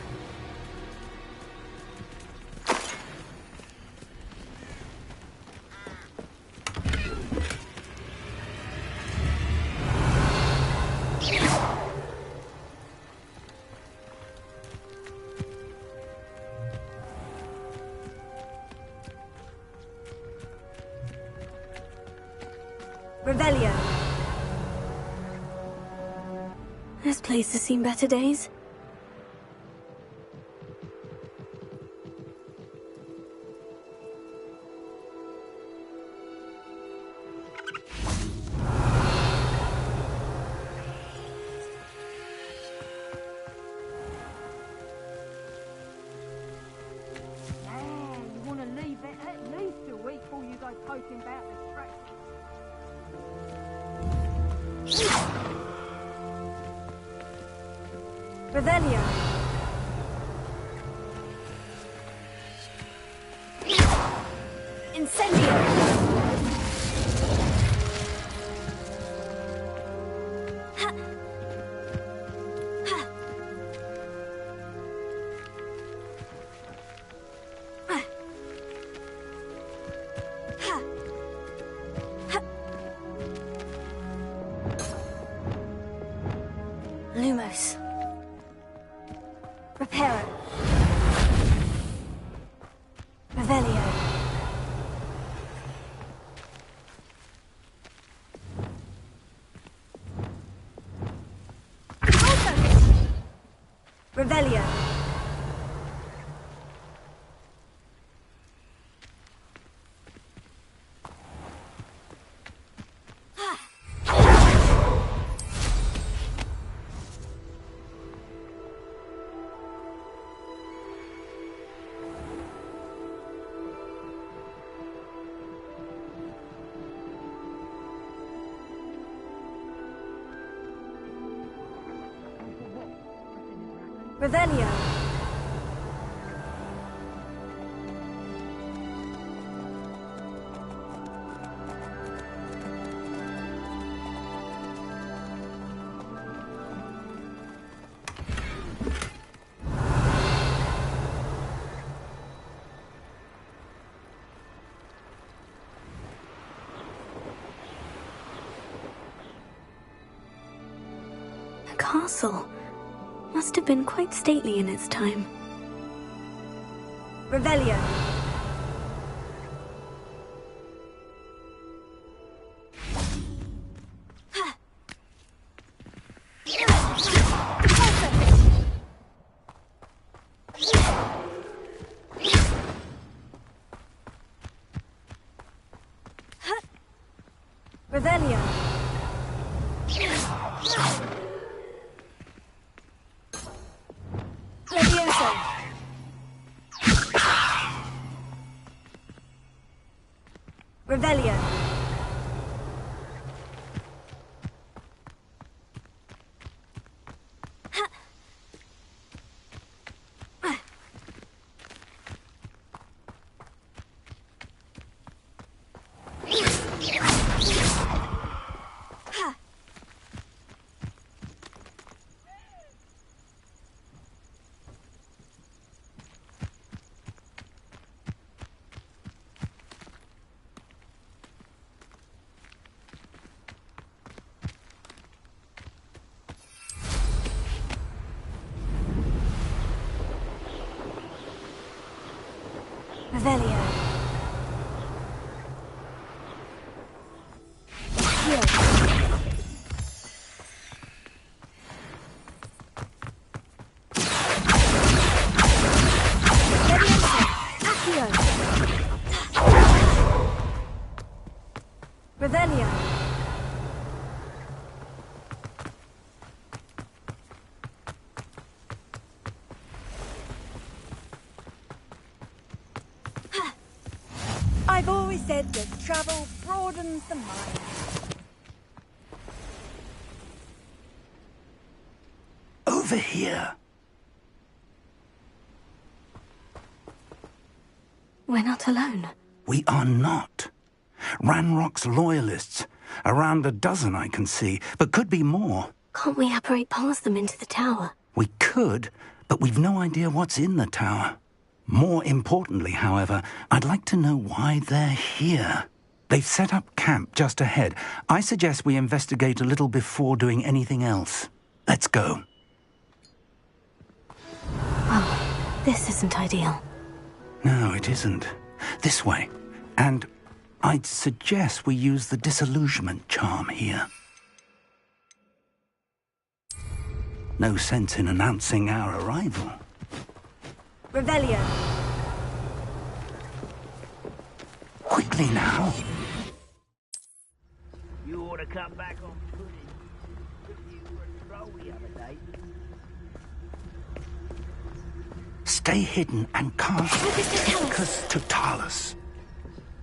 Revelio. This place has seen better days. You want to leave it at least a week before you go poking about the scratches. Revelio. Incendio. Ha. Ha. Ah. Ha. Ha. Lumos. Reparo. Revelio. Revelio. Revelio. The castle must have been quite stately in its time. Revelio. Revelio. Levioso. Revelio. always said that travel broadens the mind. Over here. We're not alone. We are not. Ranrock's loyalists. Around a dozen I can see, but could be more. Can't we apparate past them into the tower? We could, but we've no idea what's in the tower. More importantly, however, I'd like to know why they're here. They've set up camp just ahead. I suggest we investigate a little before doing anything else. Let's go. Oh, this isn't ideal. No, it isn't. This way. And I'd suggest we use the disillusionment charm here. No sense in announcing our arrival. Revelio. Quickly now. You ought to come back on pudding. Took you for a stroll the other day. Stay hidden and cast Focus Totalis.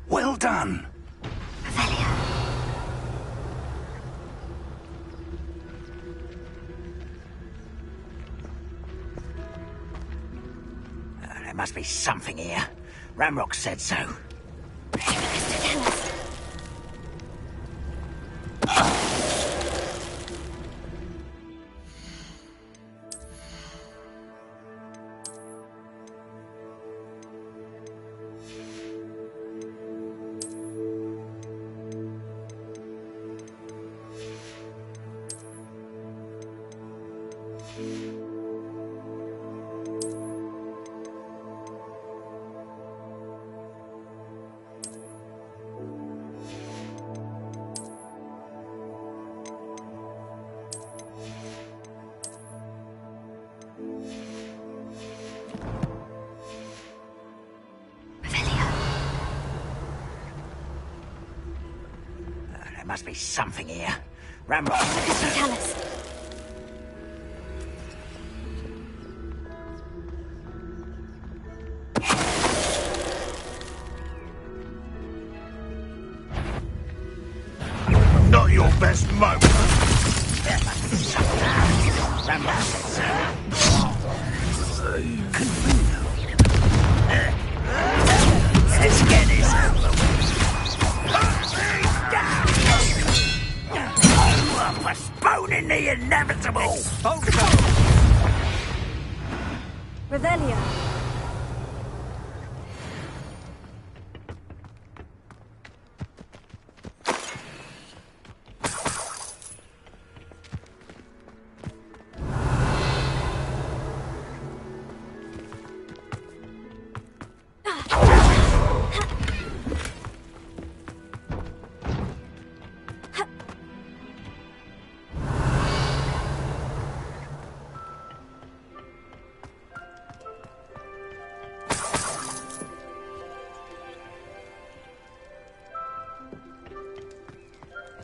Well done. There must be something here. Ramrock said so. There must be something here. Ramrock said so. Tell us. Not your best moment. There must be something. Ramrock said so. Let's get this over with. Postponing the inevitable. Revelio.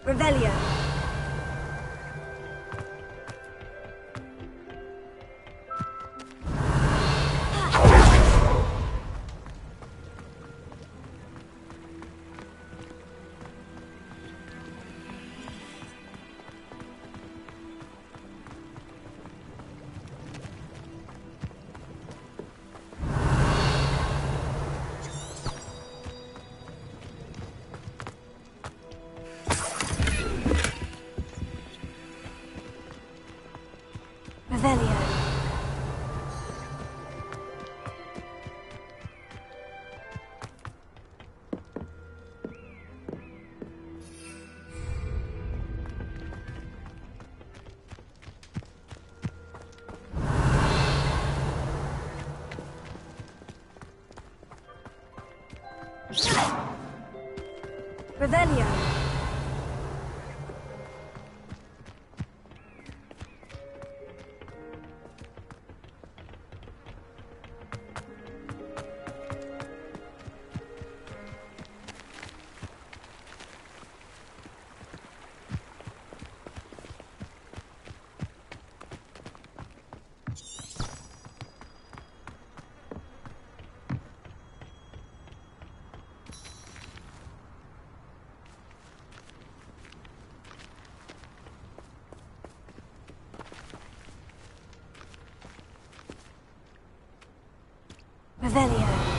Revelio. Revelio. Revelio. Revelio.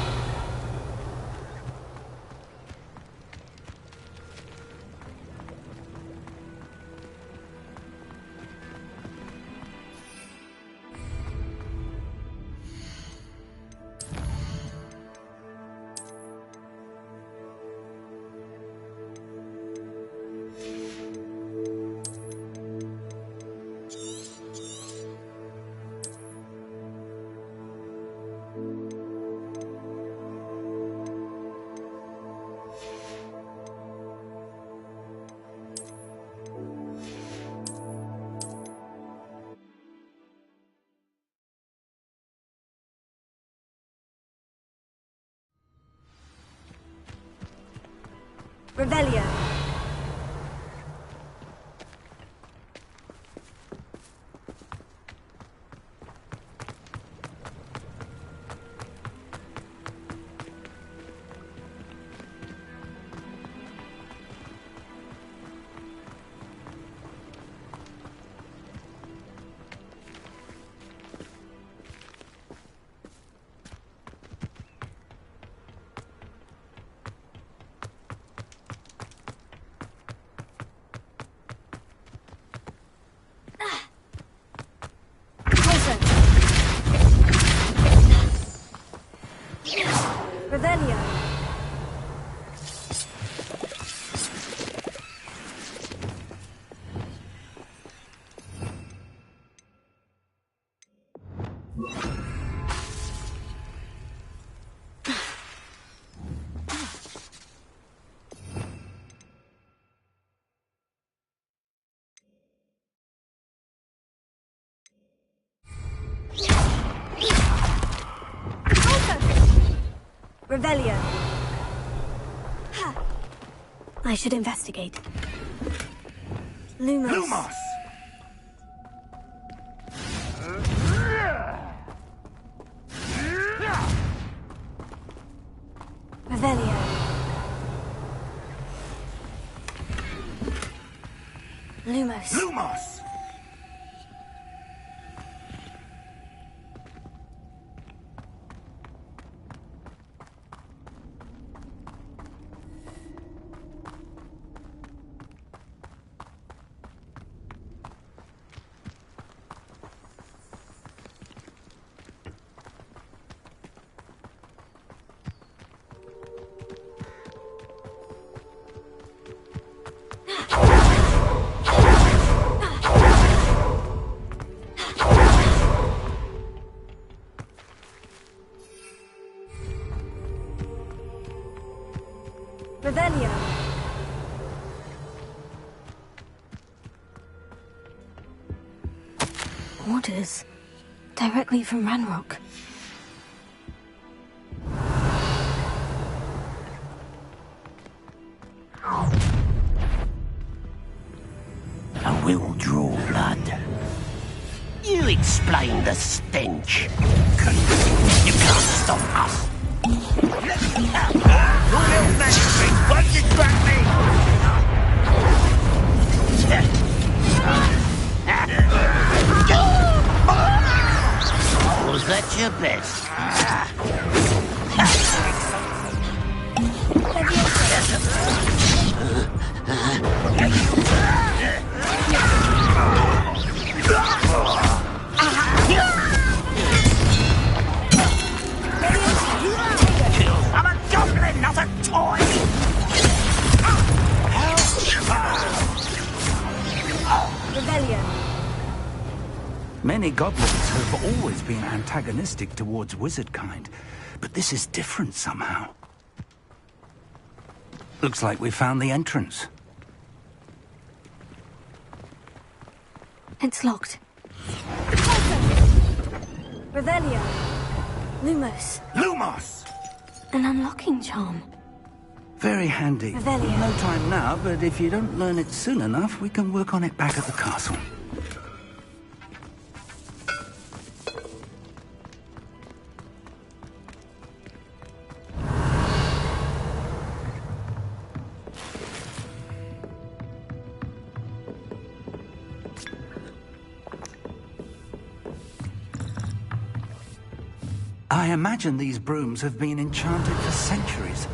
Revelio. Revelio. Revelio. Ha. I should investigate. Lumos. Lumos! Revelio. Lumos. Lumos! Revelio. Orders. Directly from Ranrock. I will draw blood. You explain the stench. You can't stop us. What's it back me? Was that your best? I'm a goblin, not a toy! Revelio. Many goblins have always been antagonistic towards wizard kind, but this is different somehow. Looks like we found the entrance. It's locked. Revelio. Lumos. Lumos! An unlocking charm. Very handy. Revelio. No time now, but if you don't learn it soon enough, we can work on it back at the castle. I imagine these brooms have been enchanted for centuries.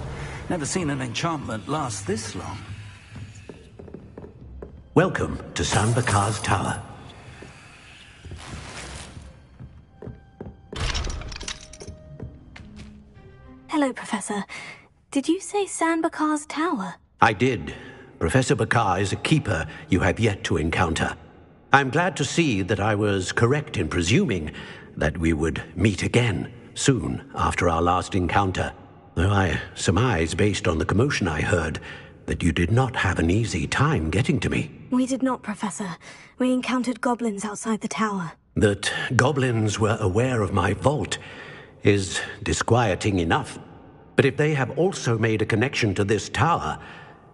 Never seen an enchantment last this long. Welcome to San Bakar's Tower. Hello, Professor. Did you say San Bakar's Tower? I did. Professor Bakar is a keeper you have yet to encounter. I'm glad to see that I was correct in presuming that we would meet again soon after our last encounter. Though I surmise, based on the commotion I heard, that you did not have an easy time getting to me. We did not, Professor. We encountered goblins outside the tower. That goblins were aware of my vault is disquieting enough. But if they have also made a connection to this tower,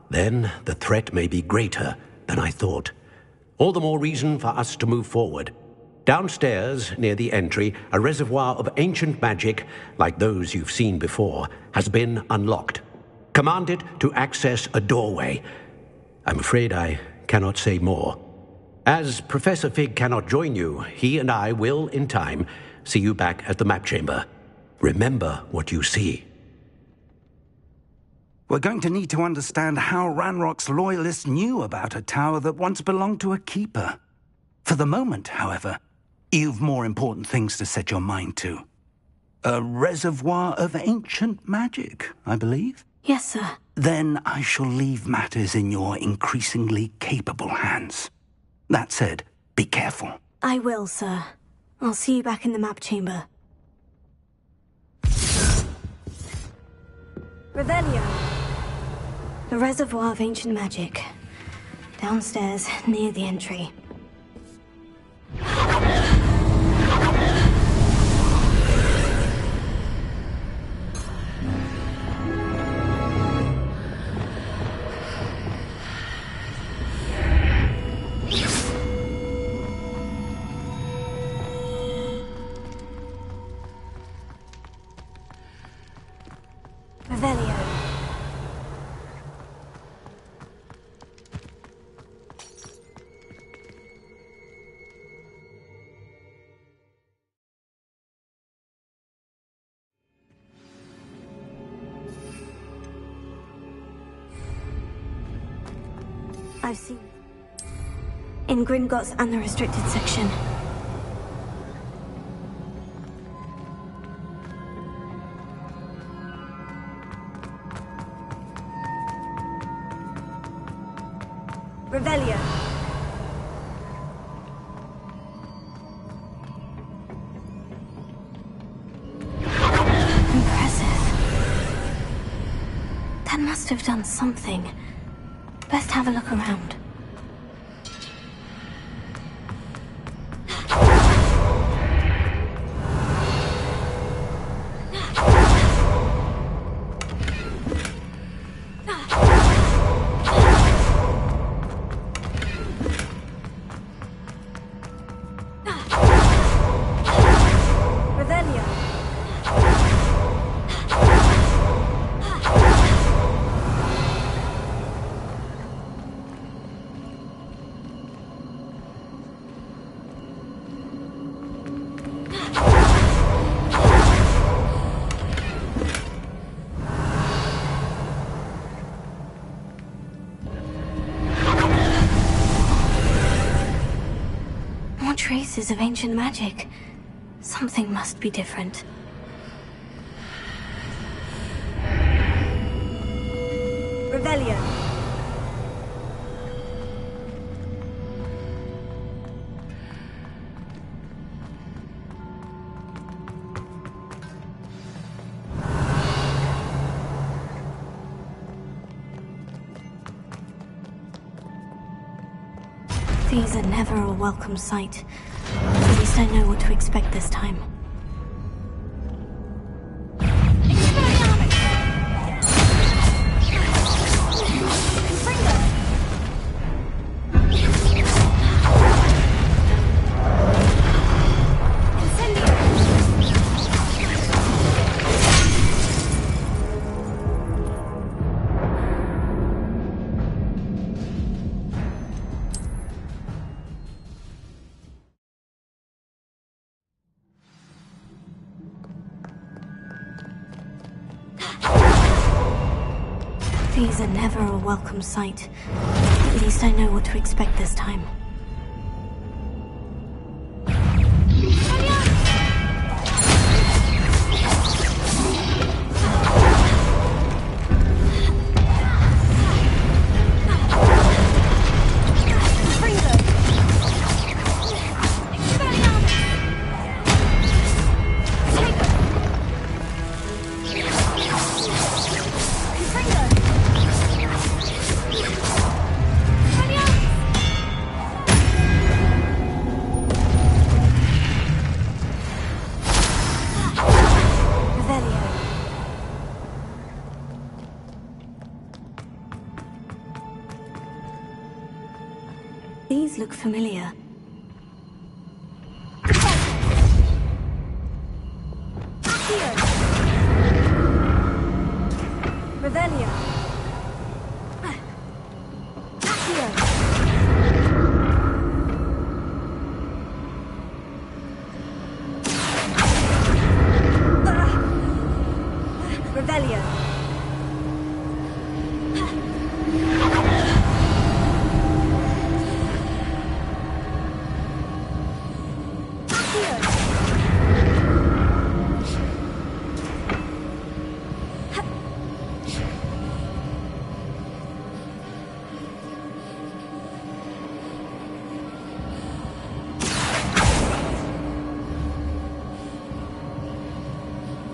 then the threat may be greater than I thought. All the more reason for us to move forward. Downstairs, near the entry, a reservoir of ancient magic, like those you've seen before, has been unlocked. Command it to access a doorway. I'm afraid I cannot say more. As Professor Fig cannot join you, he and I will, in time, see you back at the map chamber. Remember what you see. We're going to need to understand how Ranrock's loyalists knew about a tower that once belonged to a keeper. For the moment, however, you've more important things to set your mind to. A reservoir of ancient magic, I believe? Yes, sir. Then I shall leave matters in your increasingly capable hands. That said, be careful. I will, sir. I'll see you back in the map chamber. Revelio. The reservoir of ancient magic. Downstairs, near the entry. Revelio. I've seen in Gringotts and the restricted section. Revelio. Impressive. That must have done something. Best have a look around. Traces of ancient magic. Something must be different. Revelio. These are never a welcome sight. At least I know what to expect this time. These are never a welcome sight. At least I know what to expect this time. These look familiar. Revelio. Revelio.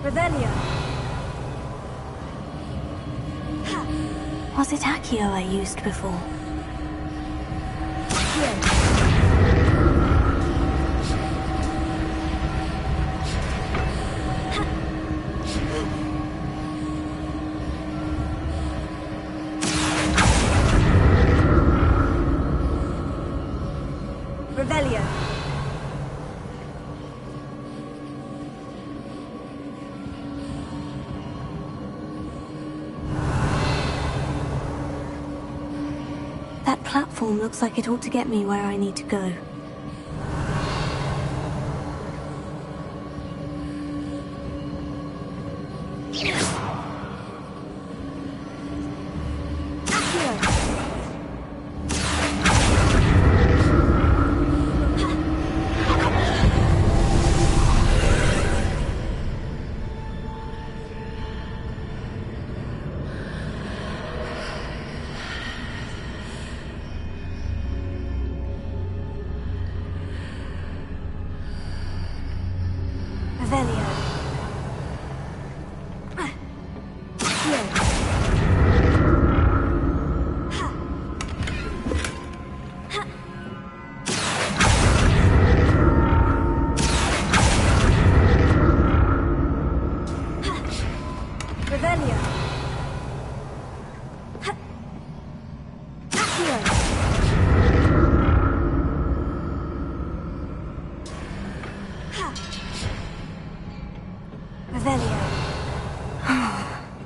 Revelio. Was it Accio I used before? Revelio. That platform looks like it ought to get me where I need to go.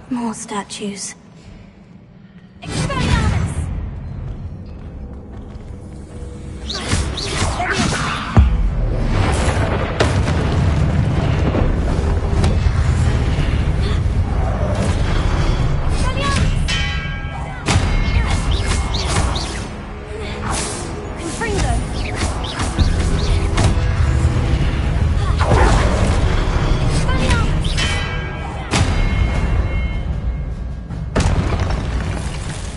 More statues.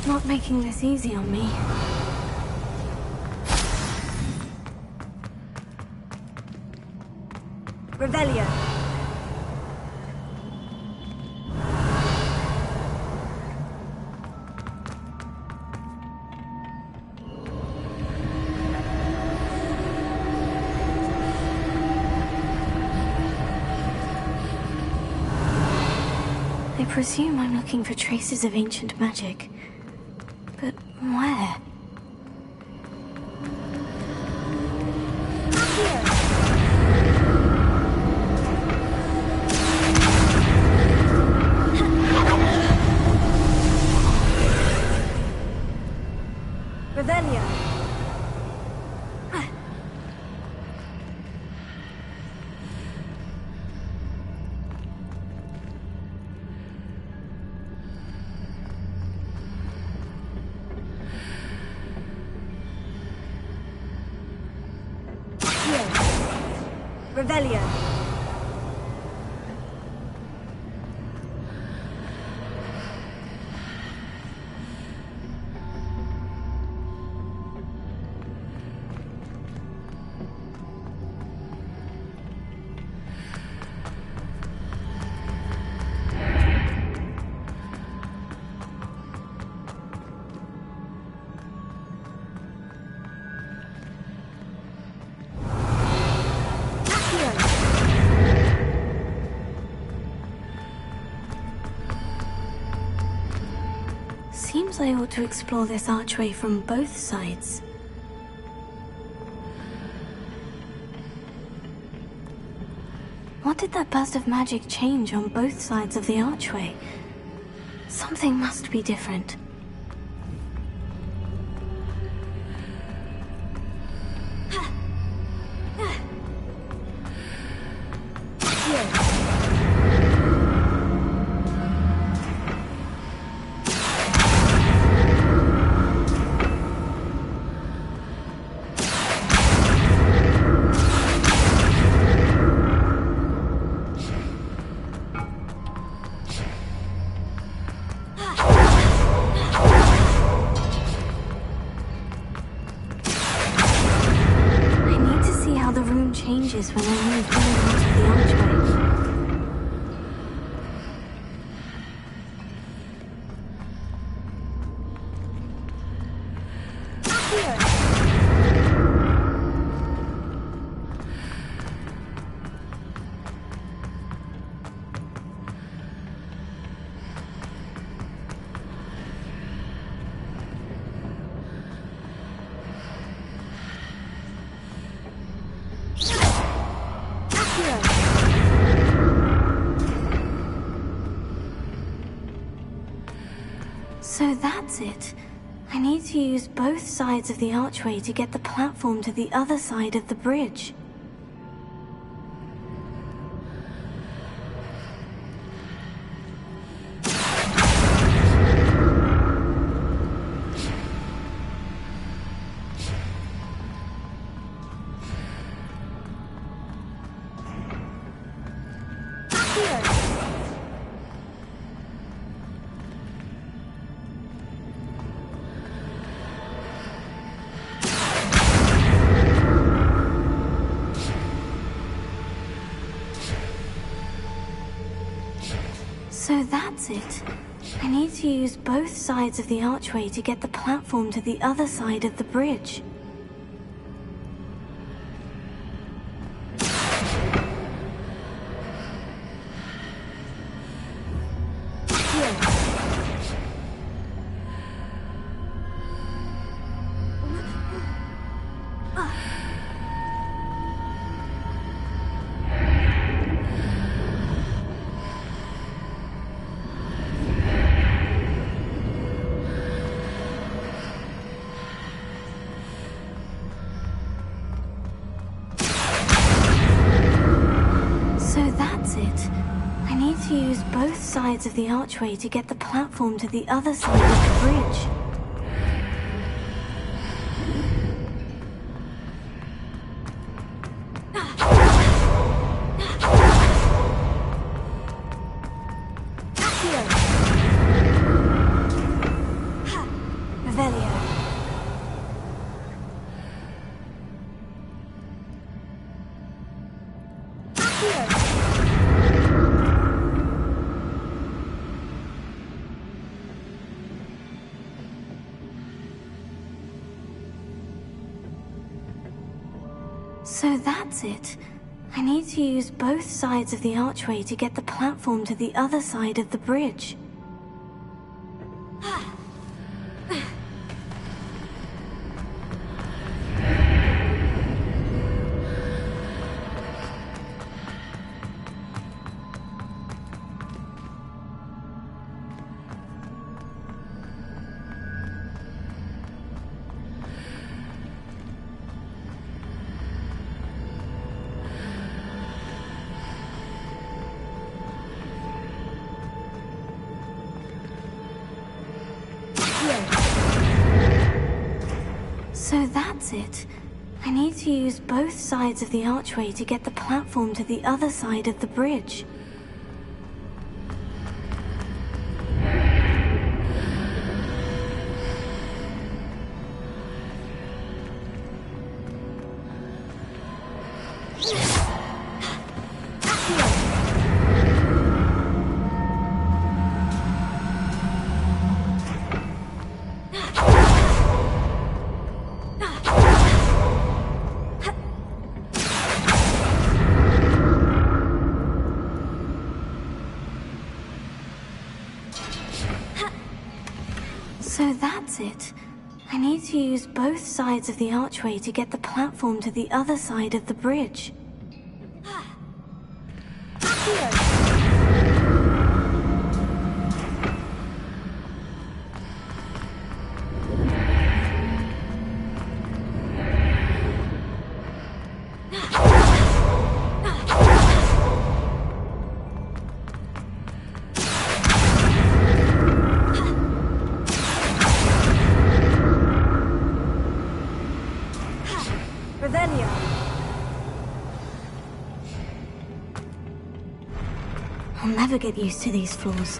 Not making this easy on me. Revelio. I presume I'm looking for traces of ancient magic. But where? Revelio. Revelio. Seems I ought to explore this archway from both sides. What did that burst of magic change on both sides of the archway? Something must be different. Changes when I move in and out of the archway. So that's it. I need to use both sides of the archway to get the platform to the other side of the bridge. So that's it. I need to use both sides of the archway to get the platform to the other side of the bridge. To use both sides of the archway to get the platform to the other side of the bridge. Revelio. So that's it. I need to use both sides of the archway to get the platform to the other side of the bridge. So that's it. I need to use both sides of the archway to get the platform to the other side of the bridge. So that's it. I need to use both sides of the archway to get the platform to the other side of the bridge. I'll never get used to these floors.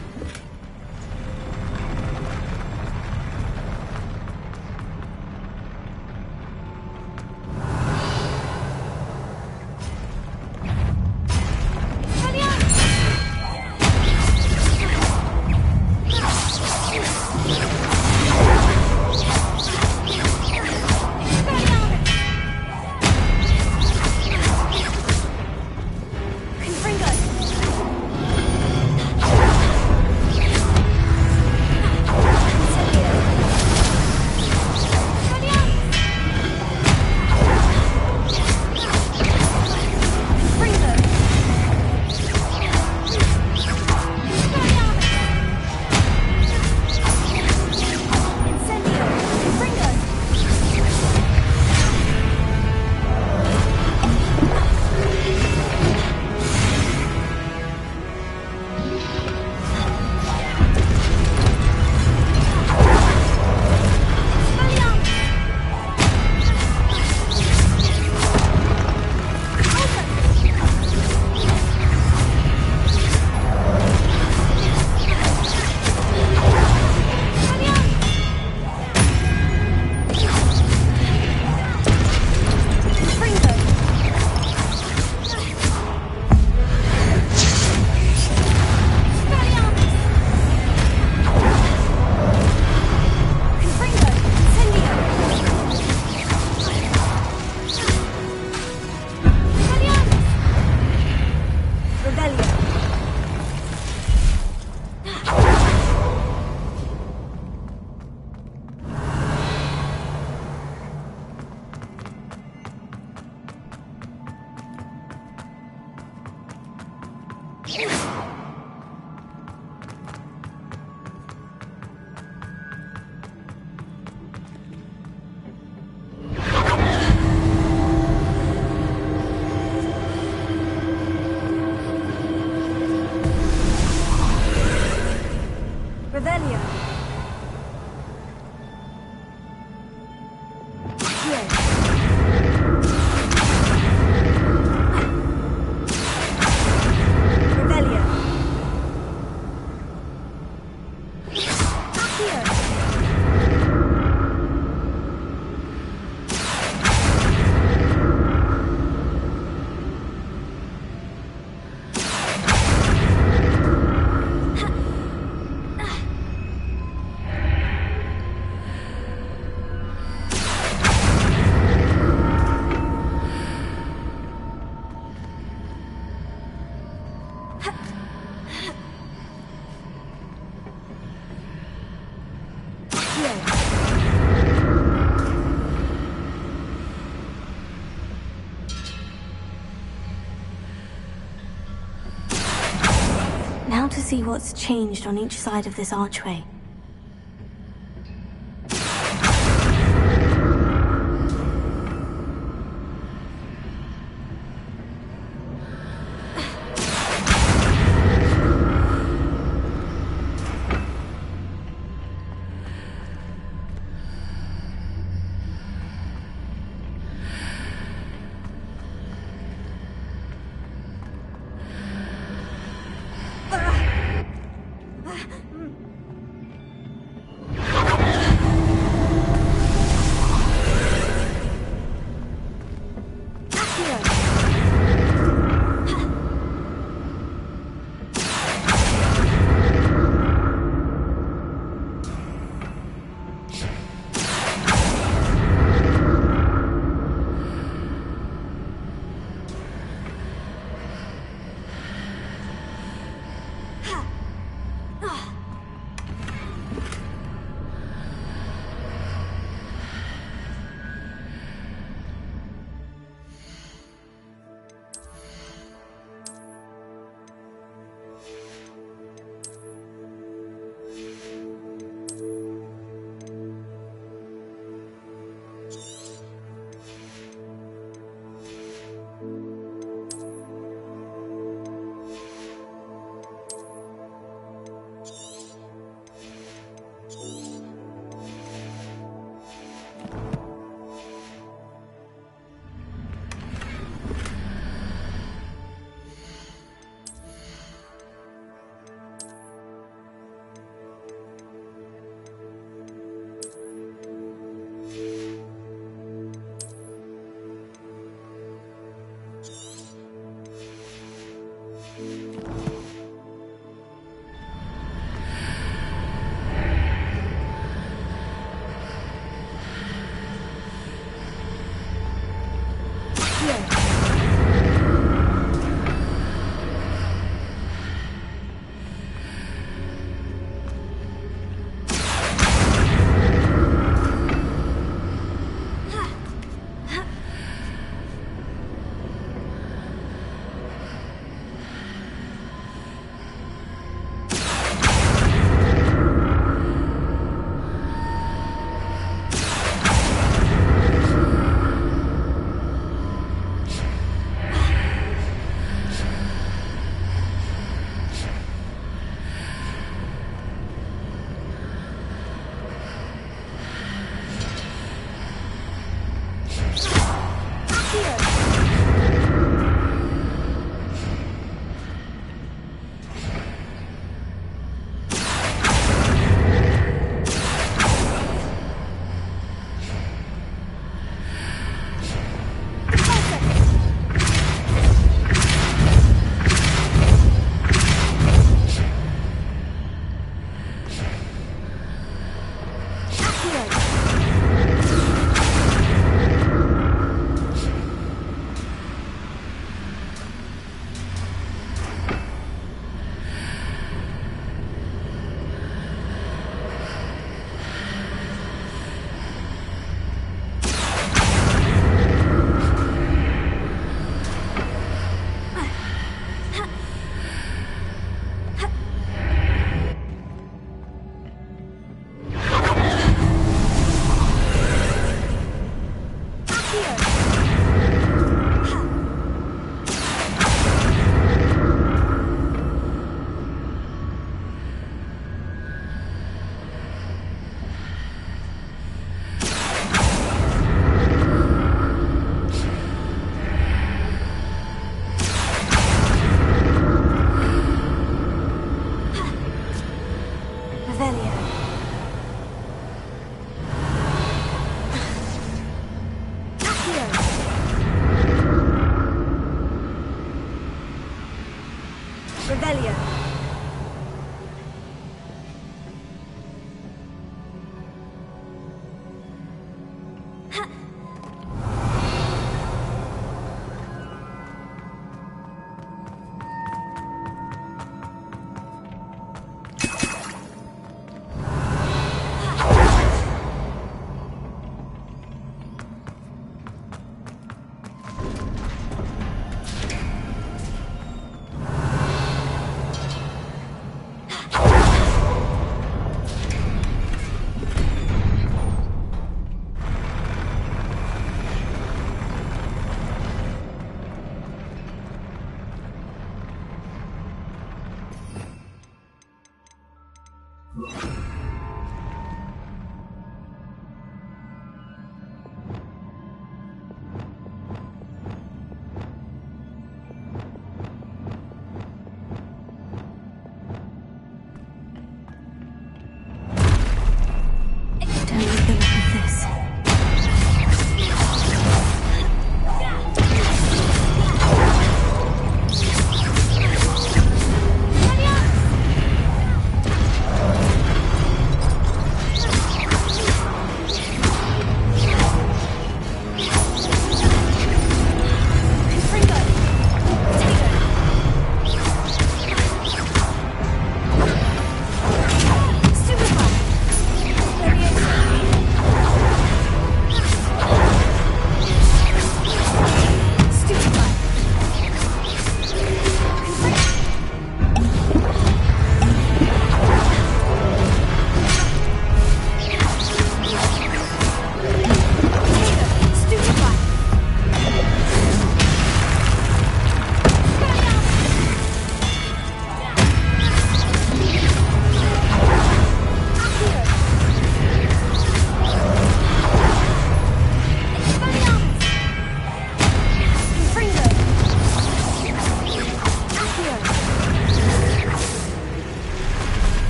Now to see what's changed on each side of this archway.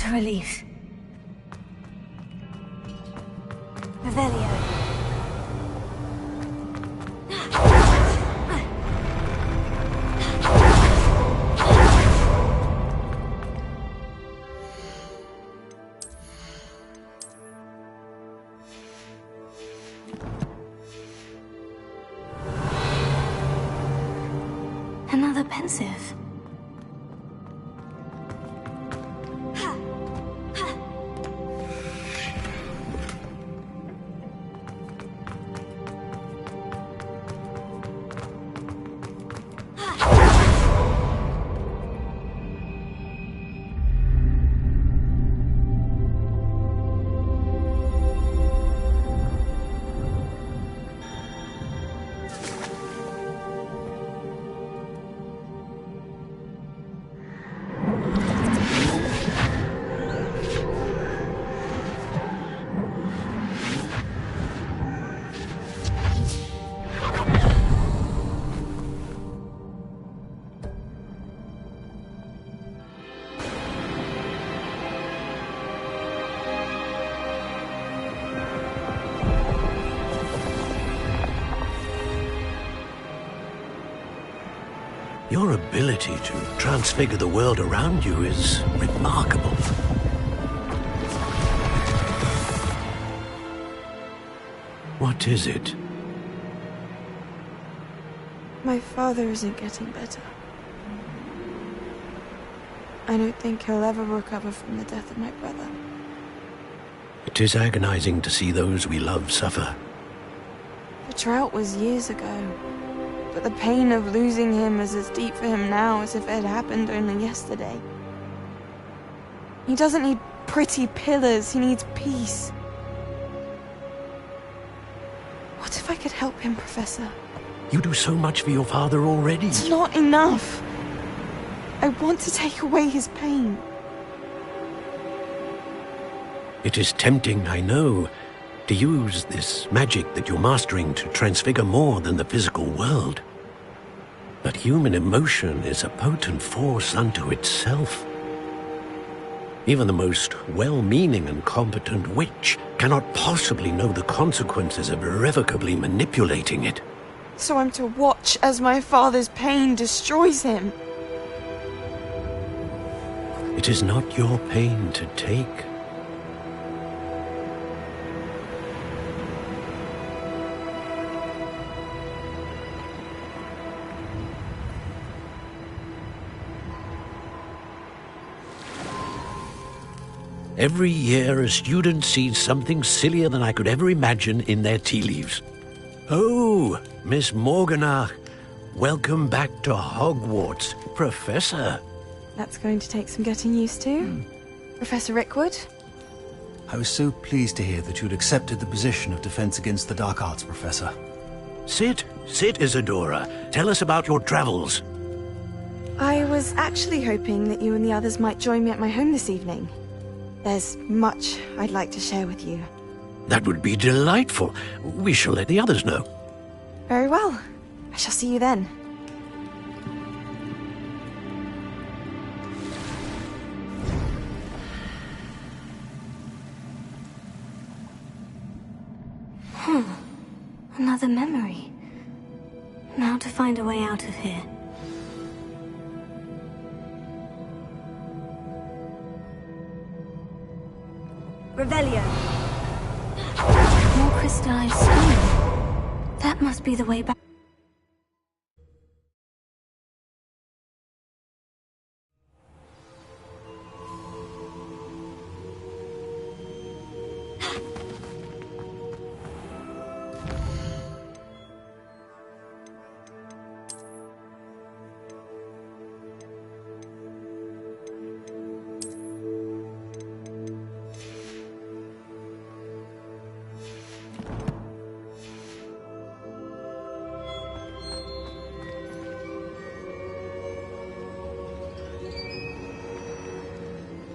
What a relief. Revelio. Another pensive. Your ability to transfigure the world around you is remarkable. What is it? My father isn't getting better. I don't think he'll ever recover from the death of my brother. It is agonizing to see those we love suffer. The drought was years ago, but the pain of losing him is as deep for him now as if it had happened only yesterday. He doesn't need pretty pillars, he needs peace. What if I could help him, Professor? You do so much for your father already. It's not enough. I want to take away his pain. It is tempting, I know, to use this magic that you're mastering to transfigure more than the physical world. But human emotion is a potent force unto itself. Even the most well-meaning and competent witch cannot possibly know the consequences of irrevocably manipulating it. So I'm to watch as my father's pain destroys him. It is not your pain to take. Every year, a student sees something sillier than I could ever imagine in their tea leaves. Oh, Miss Morganach, welcome back to Hogwarts, Professor. That's going to take some getting used to. Professor Rickwood? I was so pleased to hear that you'd accepted the position of Defense Against the Dark Arts, Professor. Sit, Isadora. Tell us about your travels. I was actually hoping that you and the others might join me at my home this evening. There's much I'd like to share with you. That would be delightful. We shall let the others know. Very well. I shall see you then. Another memory. Now to find a way out of here. Revelio. More crystallized stone. That must be the way back.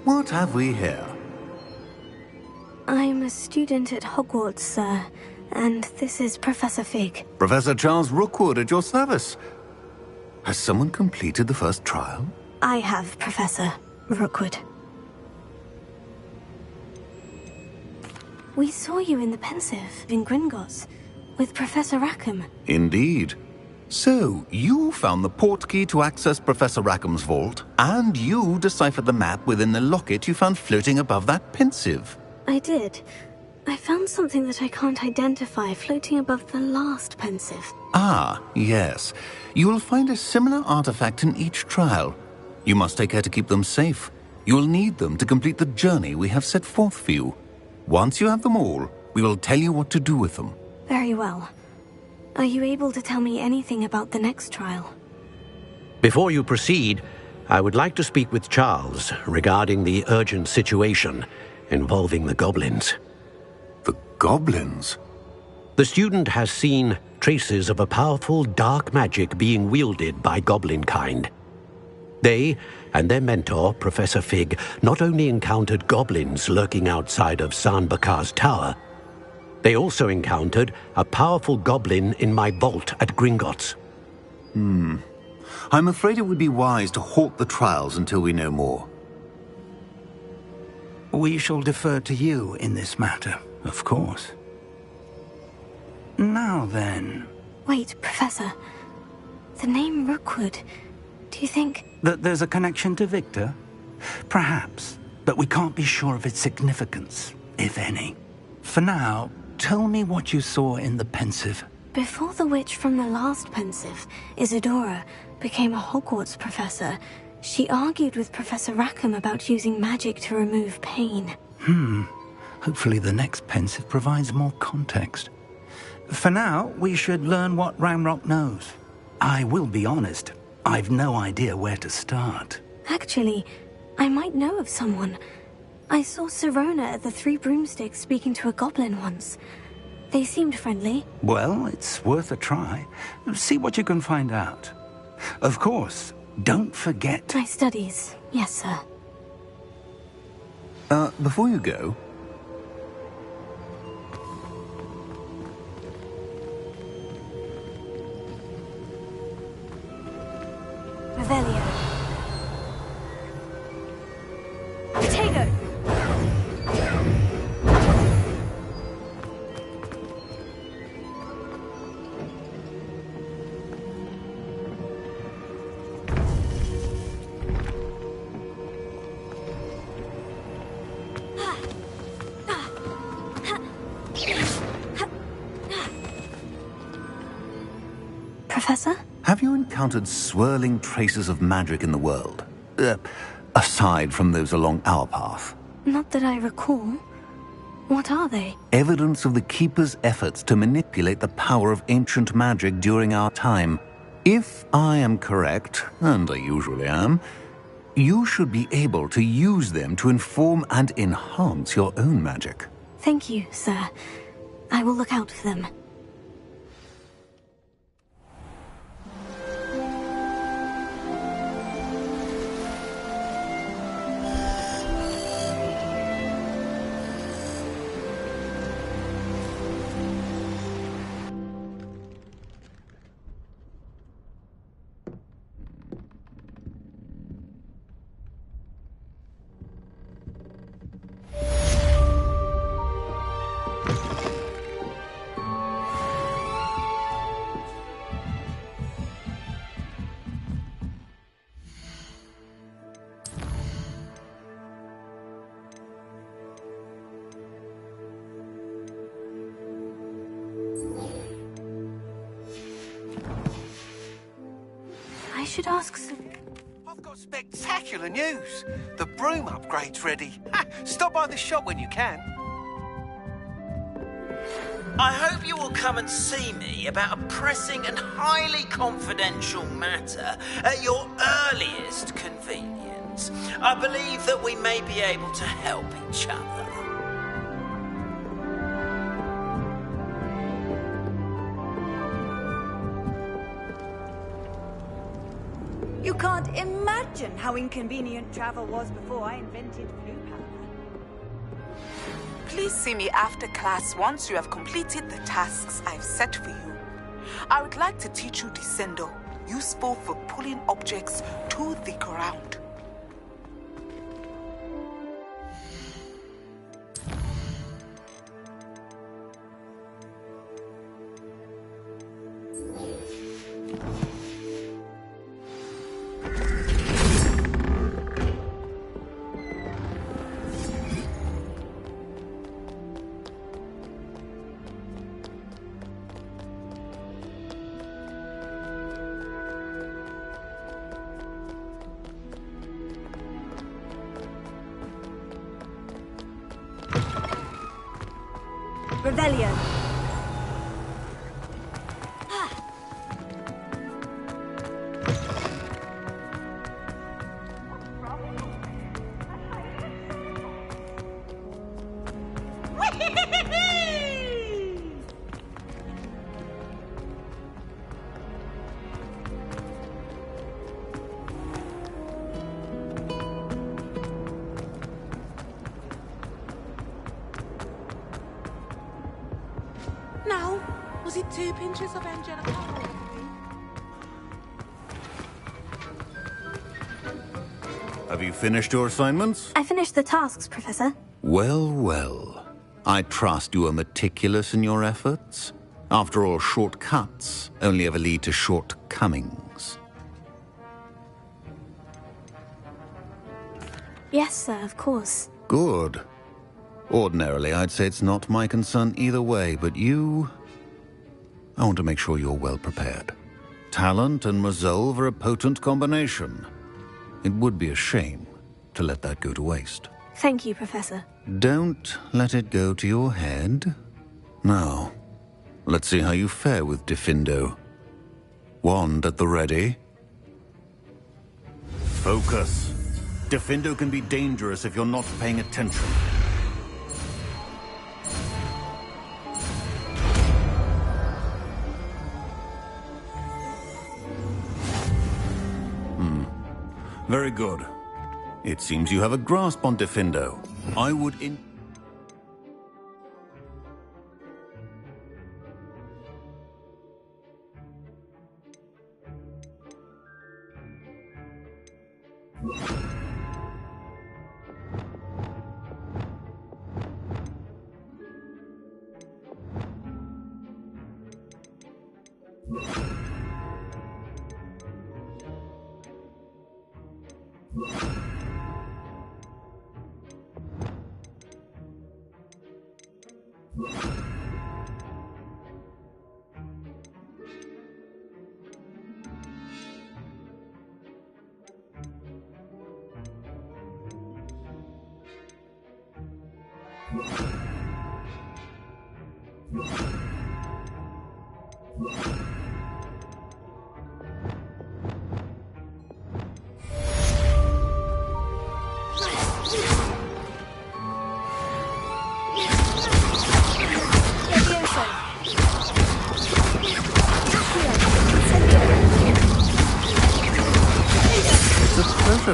What have we here? I'm a student at Hogwarts, sir, and this is Professor Fig. Professor Charles Rookwood at your service. Has someone completed the first trial? I have, Professor Rookwood. We saw you in the Pensive, in Gringotts, with Professor Rackham. Indeed. So, you found the portkey to access Professor Rackham's vault, and you deciphered the map within the locket you found floating above that Pensive. I did. I found something that I can't identify floating above the last Pensive. Ah, yes. You will find a similar artifact in each trial. You must take care to keep them safe. You will need them to complete the journey we have set forth for you. Once you have them all, we will tell you what to do with them. Very well. Are you able to tell me anything about the next trial? Before you proceed, I would like to speak with Charles regarding the urgent situation involving the goblins. The goblins? The student has seen traces of a powerful dark magic being wielded by goblin kind. They and their mentor, Professor Fig, not only encountered goblins lurking outside of San Bakar's tower, they also encountered a powerful goblin in my vault at Gringotts. I'm afraid it would be wise to halt the trials until we know more. We shall defer to you in this matter, of course. Now then... Wait, Professor. The name Rookwood. Do you think... That there's a connection to Victor? Perhaps, but we can't be sure of its significance, if any. For now, tell me what you saw in the Pensive. Before the witch from the last Pensive, Isadora, became a Hogwarts professor, she argued with Professor Rackham about using magic to remove pain. Hopefully the next Pensive provides more context. For now, we should learn what Ramrock knows. I will be honest, I've no idea where to start. Actually, I might know of someone. I saw Sirona at the Three Broomsticks speaking to a goblin once. They seemed friendly. Well, it's worth a try. See what you can find out. Of course, don't forget... My studies. Yes, sir. Before you go... Revelio. Potato! Professor? Have you encountered swirling traces of magic in the world? Aside from those along our path? Not that I recall. What are they? Evidence of the Keeper's efforts to manipulate the power of ancient magic during our time. If I am correct, and I usually am, you should be able to use them to inform and enhance your own magic. Thank you, sir. I will look out for them. I should ask some... I've got spectacular news. The broom upgrade's ready. Stop by the shop when you can. I hope you will come and see me about a pressing and highly confidential matter at your earliest convenience. I believe that we may be able to help each other. You can't imagine how inconvenient travel was before I invented blue powder. Please see me after class once you have completed the tasks I've set for you. I would like to teach you Descendo, useful for pulling objects to the ground. Revelio. Now, was it 2 pinches of angelic oil? Have you finished your assignments? I finished the tasks, Professor. Well, well. I trust you are meticulous in your efforts. After all, shortcuts only ever lead to shortcomings. Yes, sir, of course. Good. Ordinarily, I'd say it's not my concern either way, but you... I want to make sure you're well prepared. Talent and resolve are a potent combination. It would be a shame to let that go to waste. Thank you, Professor. Don't let it go to your head. Now, let's see how you fare with Diffindo. Wand at the ready. Focus. Diffindo can be dangerous if you're not paying attention. Very good. It seems you have a grasp on Diffindo. I would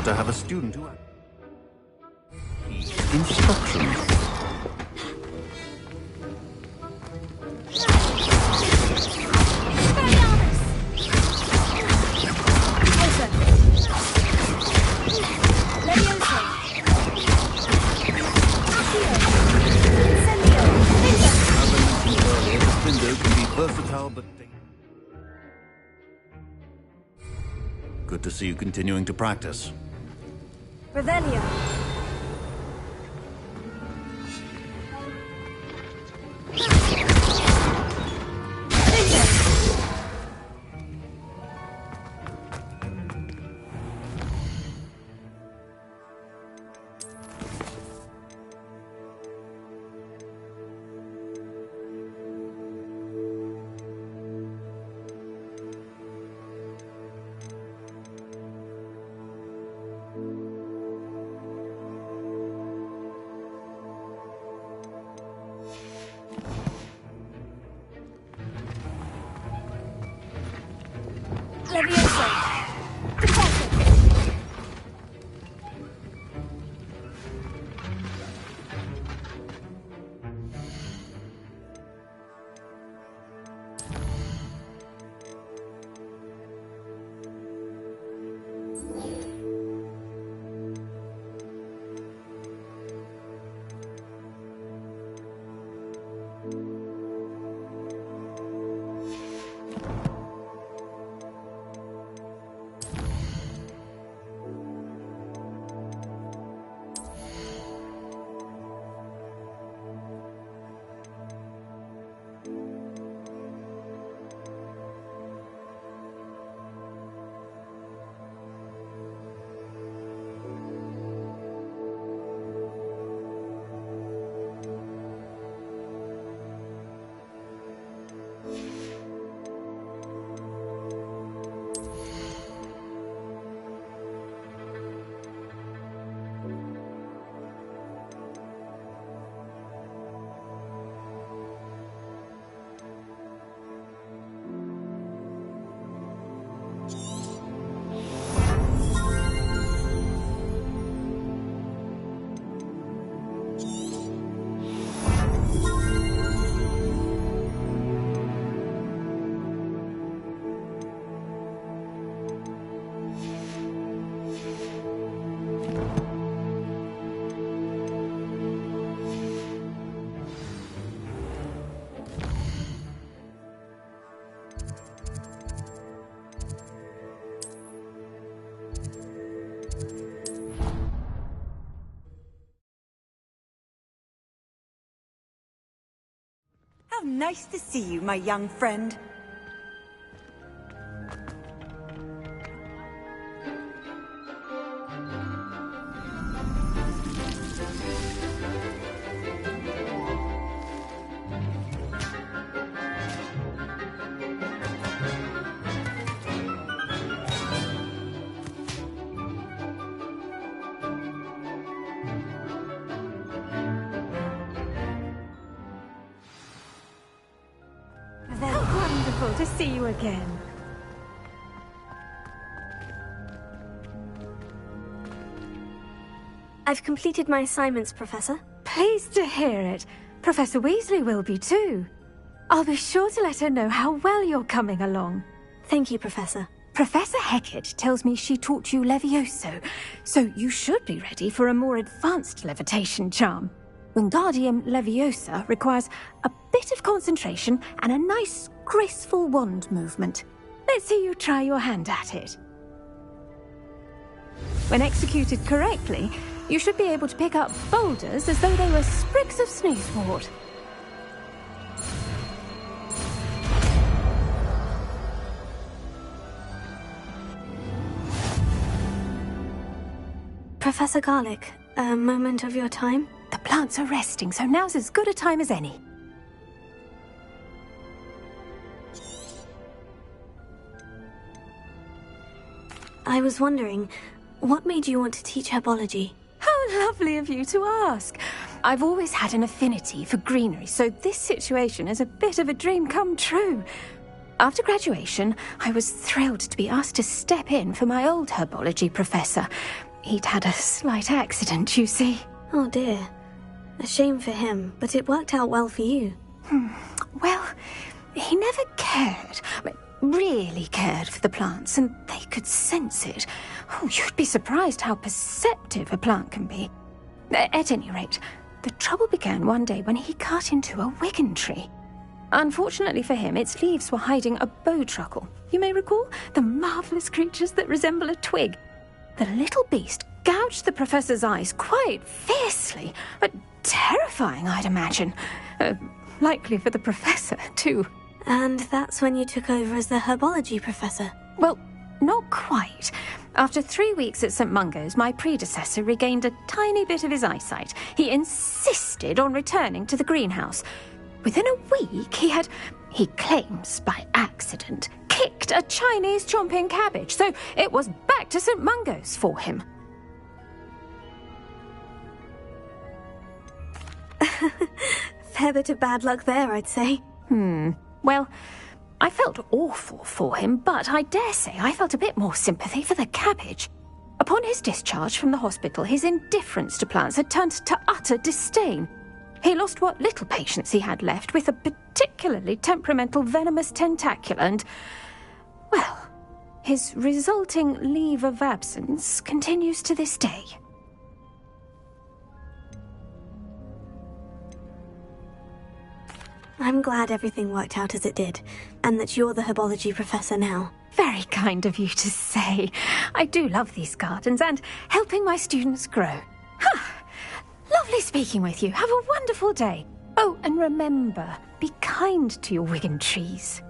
To have a student who instructions. Versatile, but good to see you continuing to practice. Revelio. nice to see you, my young friend. Wonderful to see you again. I've completed my assignments, Professor. Pleased to hear it. Professor Weasley will be too. I'll be sure to let her know how well you're coming along. Thank you, Professor. Professor Hecat tells me she taught you Levioso, so you should be ready for a more advanced levitation charm. Wingardium Leviosa requires a bit of concentration and a nice, graceful wand movement. Let's see you try your hand at it. When executed correctly, you should be able to pick up boulders as though they were sprigs of sneezewort. Professor Garlick, a moment of your time? The plants are resting, so now's as good a time as any. I was wondering, what made you want to teach herbology? How lovely of you to ask. I've always had an affinity for greenery, so this situation is a bit of a dream come true. After graduation, I was thrilled to be asked to step in for my old herbology professor. He'd had a slight accident, you see. Oh dear. A shame for him, but it worked out well for you. Well, he never cared. Really cared for the plants, and they could sense it. Oh, you'd be surprised how perceptive a plant can be. At any rate, the trouble began one day when he cut into a wigan tree. Unfortunately for him, its leaves were hiding a bowtruckle. You may recall the marvellous creatures that resemble a twig. The little beast gouged the professor's eyes quite fiercely. Terrifying, I'd imagine. Likely for the professor, too. And that's when you took over as the herbology professor? Well, not quite. After 3 weeks at St. Mungo's, my predecessor regained a tiny bit of his eyesight. He insisted on returning to the greenhouse. Within a week, he claims by accident, kicked a Chinese chomping cabbage, so it was back to St. Mungo's for him. Fair bit of bad luck there, I'd say. Well, I felt awful for him, but I dare say I felt a bit more sympathy for the cabbage. Upon his discharge from the hospital, his indifference to plants had turned to utter disdain. He lost what little patience he had left with a particularly temperamental venomous tentacula and, well, his resulting leave of absence continues to this day. I'm glad everything worked out as it did, and that you're the herbology professor now. Very kind of you to say. I do love these gardens and helping my students grow. Lovely speaking with you. Have a wonderful day. Oh, and remember, be kind to your wigan trees.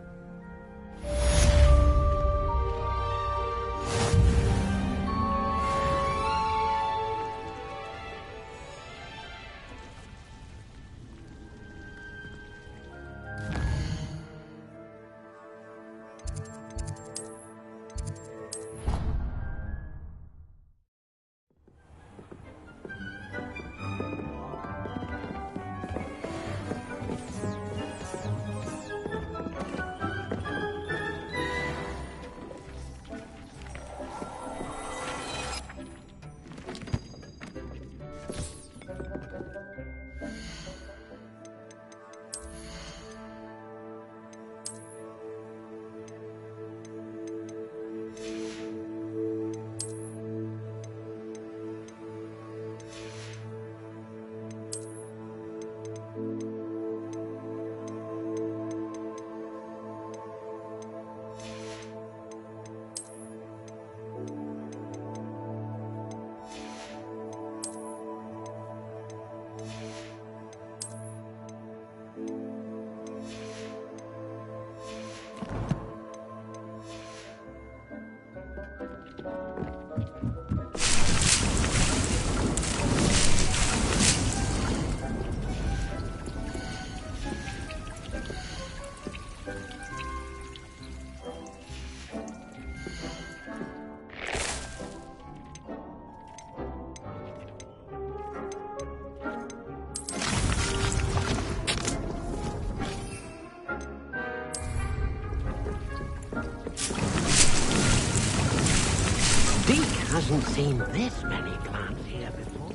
Beak hasn't seen this many plants here before.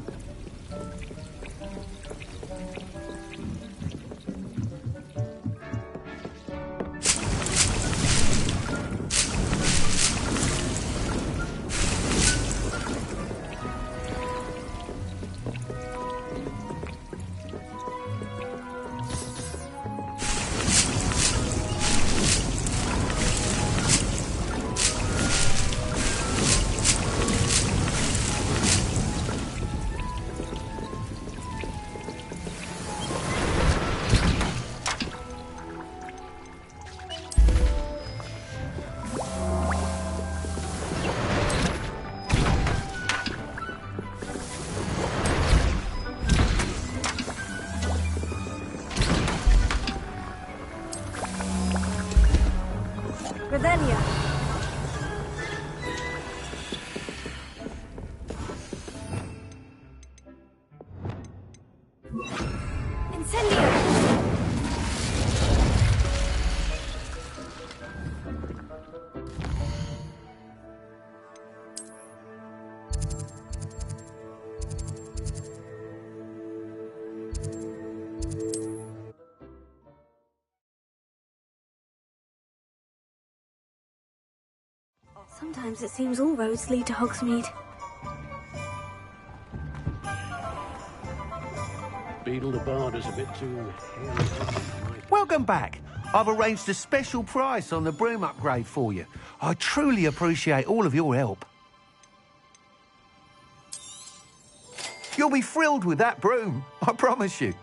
Revelia. Incendio. Sometimes it seems all roads lead to Hogsmeade. Beetle the Bard is a bit too hairy. Welcome back. I've arranged a special price on the broom upgrade for you. I truly appreciate all of your help. You'll be thrilled with that broom, I promise you.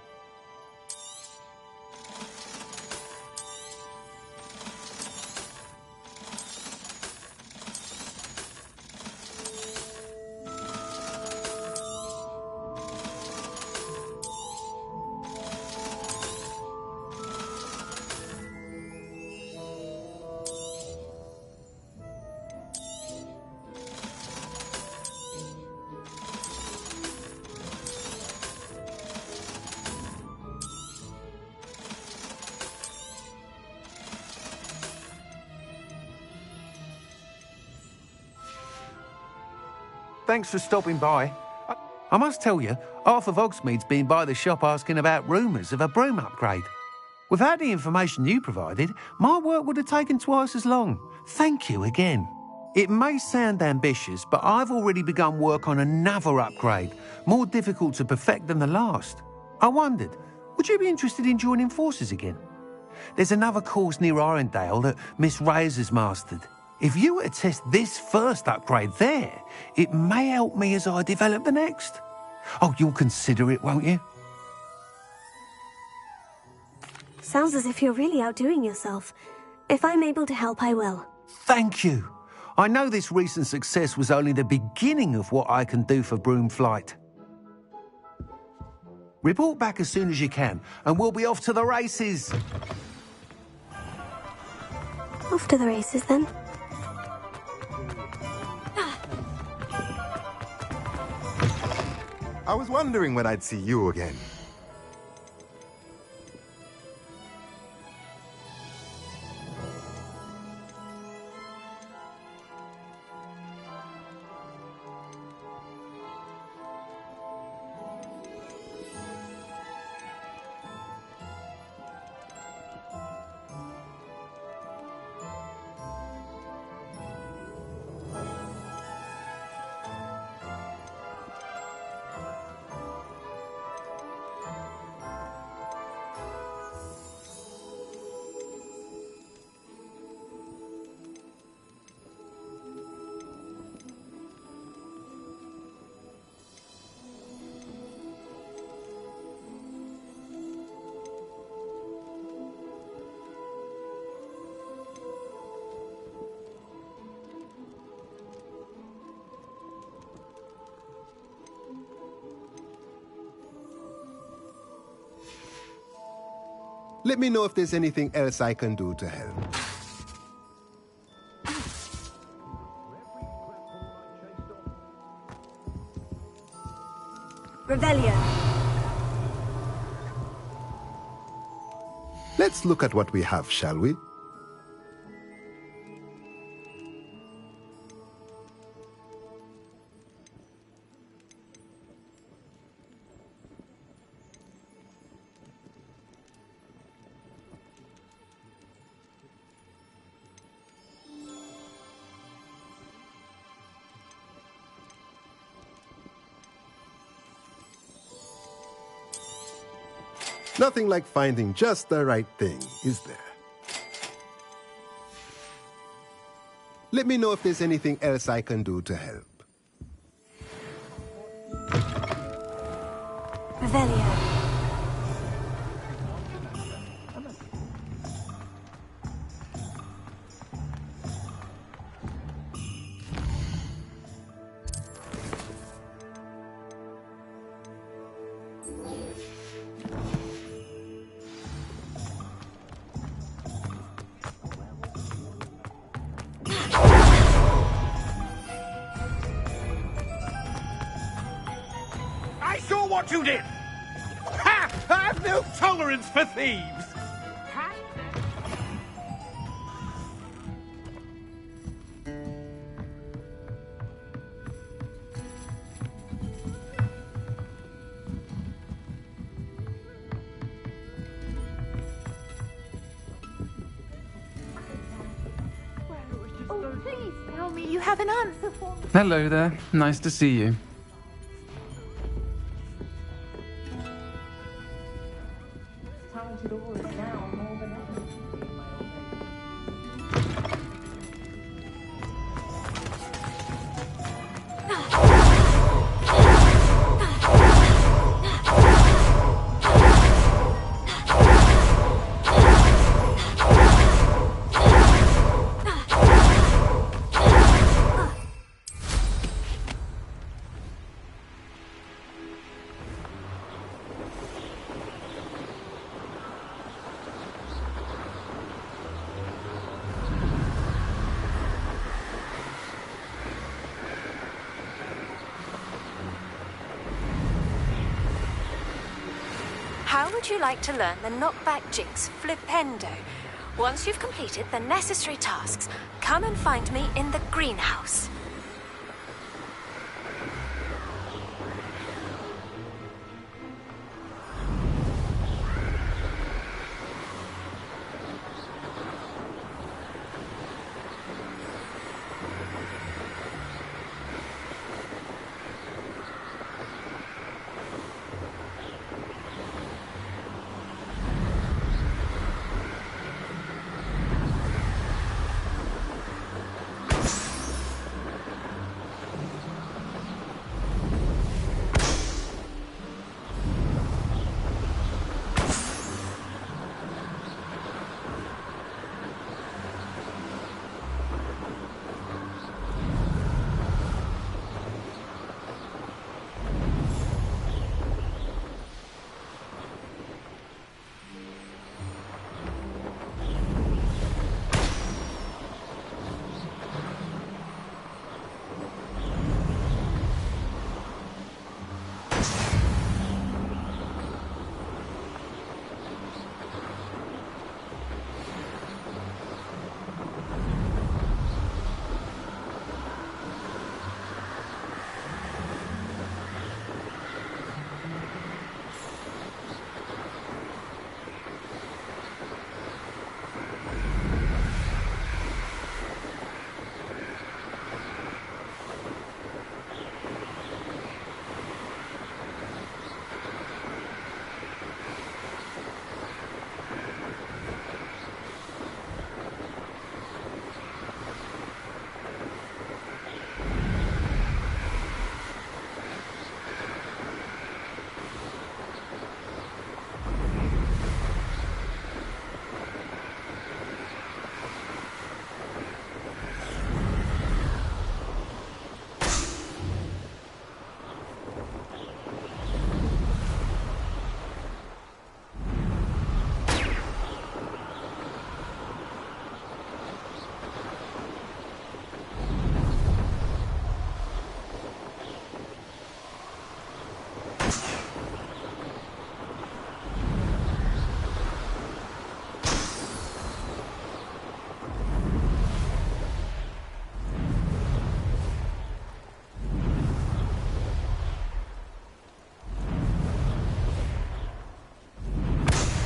Thanks for stopping by. I must tell you, half of Hogsmeade's been by the shop asking about rumours of a broom upgrade. Without the information you provided, my work would have taken twice as long. Thank you again. It may sound ambitious, but I've already begun work on another upgrade, more difficult to perfect than the last. I wondered, would you be interested in joining forces again? There's another course near Arendelle that Miss Reyes has mastered. If you were to test this first upgrade there, it may help me as I develop the next. Oh, you'll consider it, won't you? Sounds as if you're really outdoing yourself. If I'm able to help, I will. Thank you. I know this recent success was only the beginning of what I can do for Broomflight. Report back as soon as you can, and we'll be off to the races. Off to the races, then. I was wondering when I'd see you again. Let me know if there's anything else I can do to help. Revelio. Let's look at what we have, shall we? Nothing like finding just the right thing, is there? Let me know if there's anything else I can do to help. Revelio. I saw what you did! Ha! I've no tolerance for thieves! Oh, please tell me you have an answer for me. Hello there. Nice to see you. How would you like to learn the knockback jinx flipendo? Once you've completed the necessary tasks, come and find me in the greenhouse.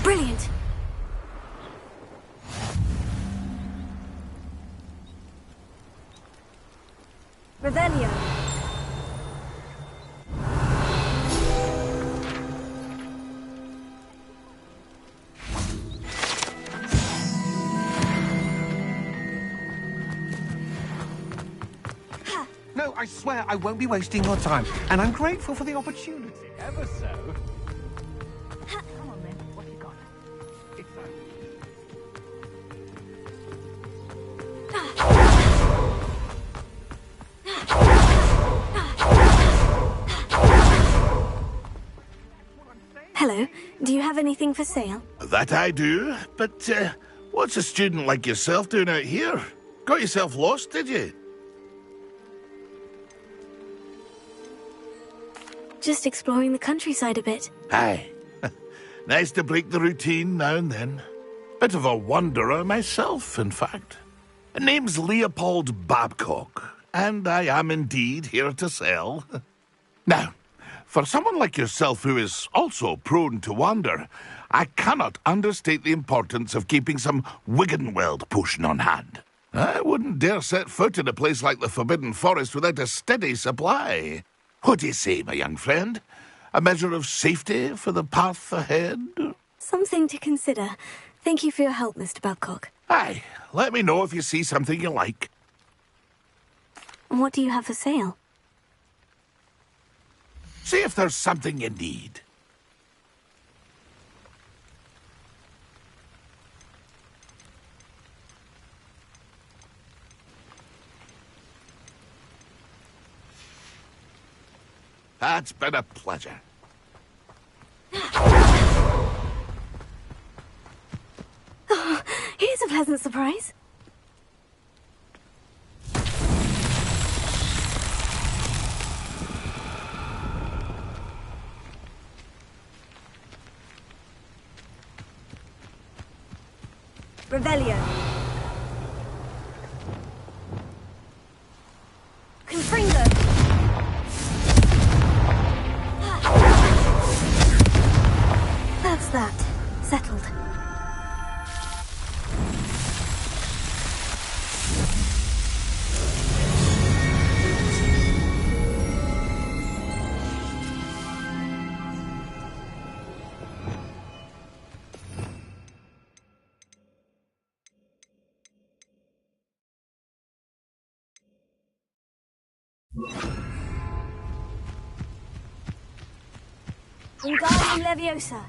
Brilliant! Revelio. No, I swear I won't be wasting your time, and I'm grateful for the opportunity. Ever so. Come on, then. What you got? It's Hello, do you have anything for sale? That I do, but what's a student like yourself doing out here? Got yourself lost, did you? Just exploring the countryside a bit. Aye. Nice to break the routine now and then. Bit of a wanderer myself, in fact. Name's Leopold Babcock, and I am indeed here to sell. Now, for someone like yourself who is also prone to wander, I cannot understate the importance of keeping some Wiggenweld potion on hand. I wouldn't dare set foot in a place like the Forbidden Forest without a steady supply. What do you say, my young friend? A measure of safety for the path ahead? Something to consider. Thank you for your help, Mr. Babcock. Aye, let me know if you see something you like. What do you have for sale? See if there's something you need. That's been a pleasure. Oh, here's a pleasant surprise. Revelio. Confringo. That's that. Settled. Wingardium Leviosa.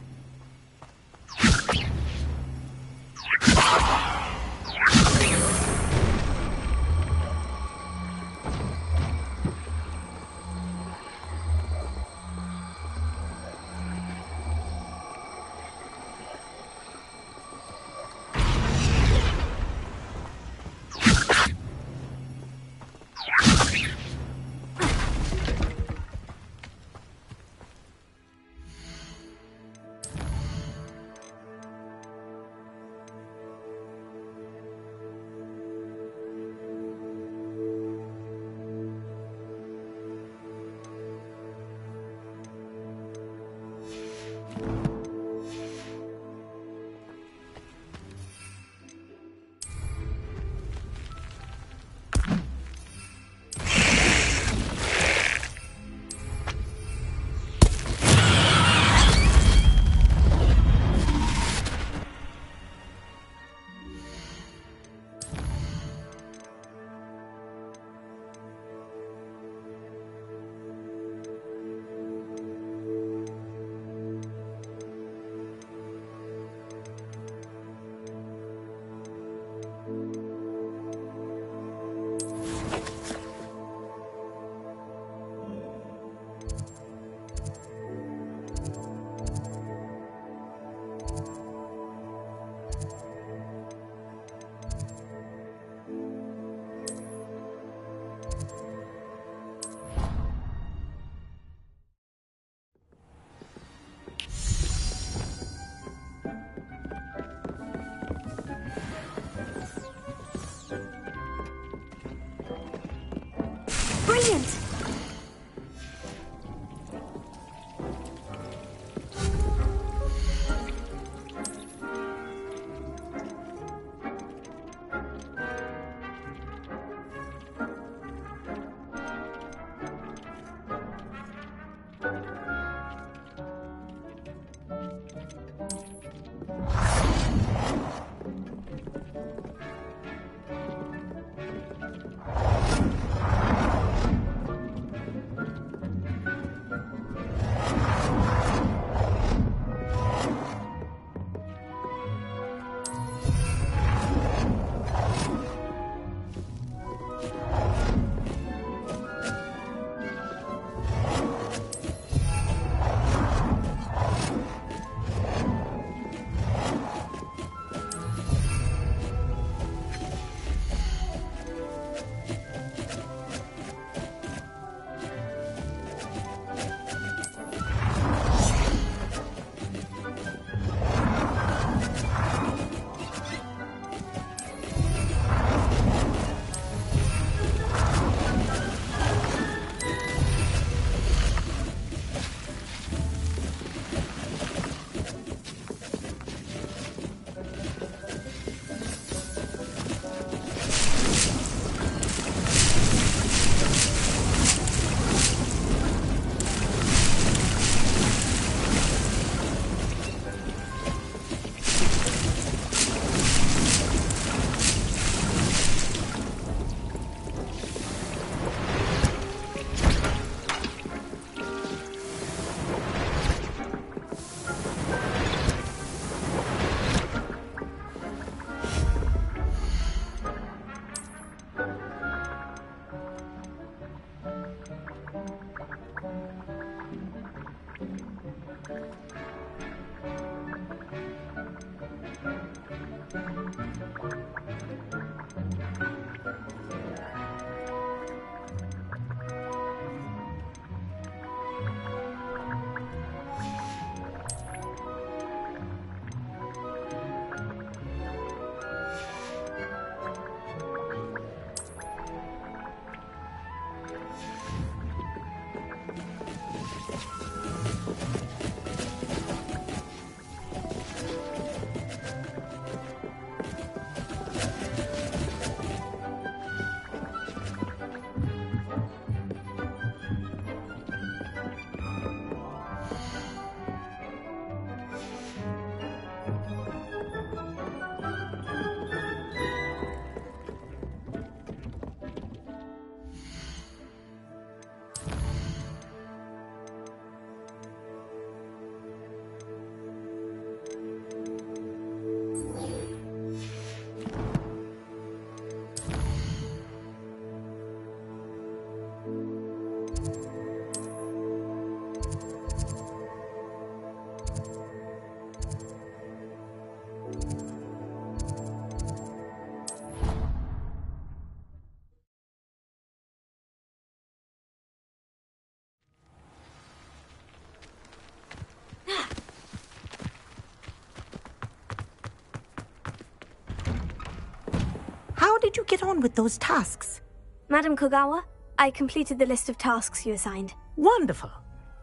did you get on with those tasks? Madam Kogawa, I completed the list of tasks you assigned. Wonderful.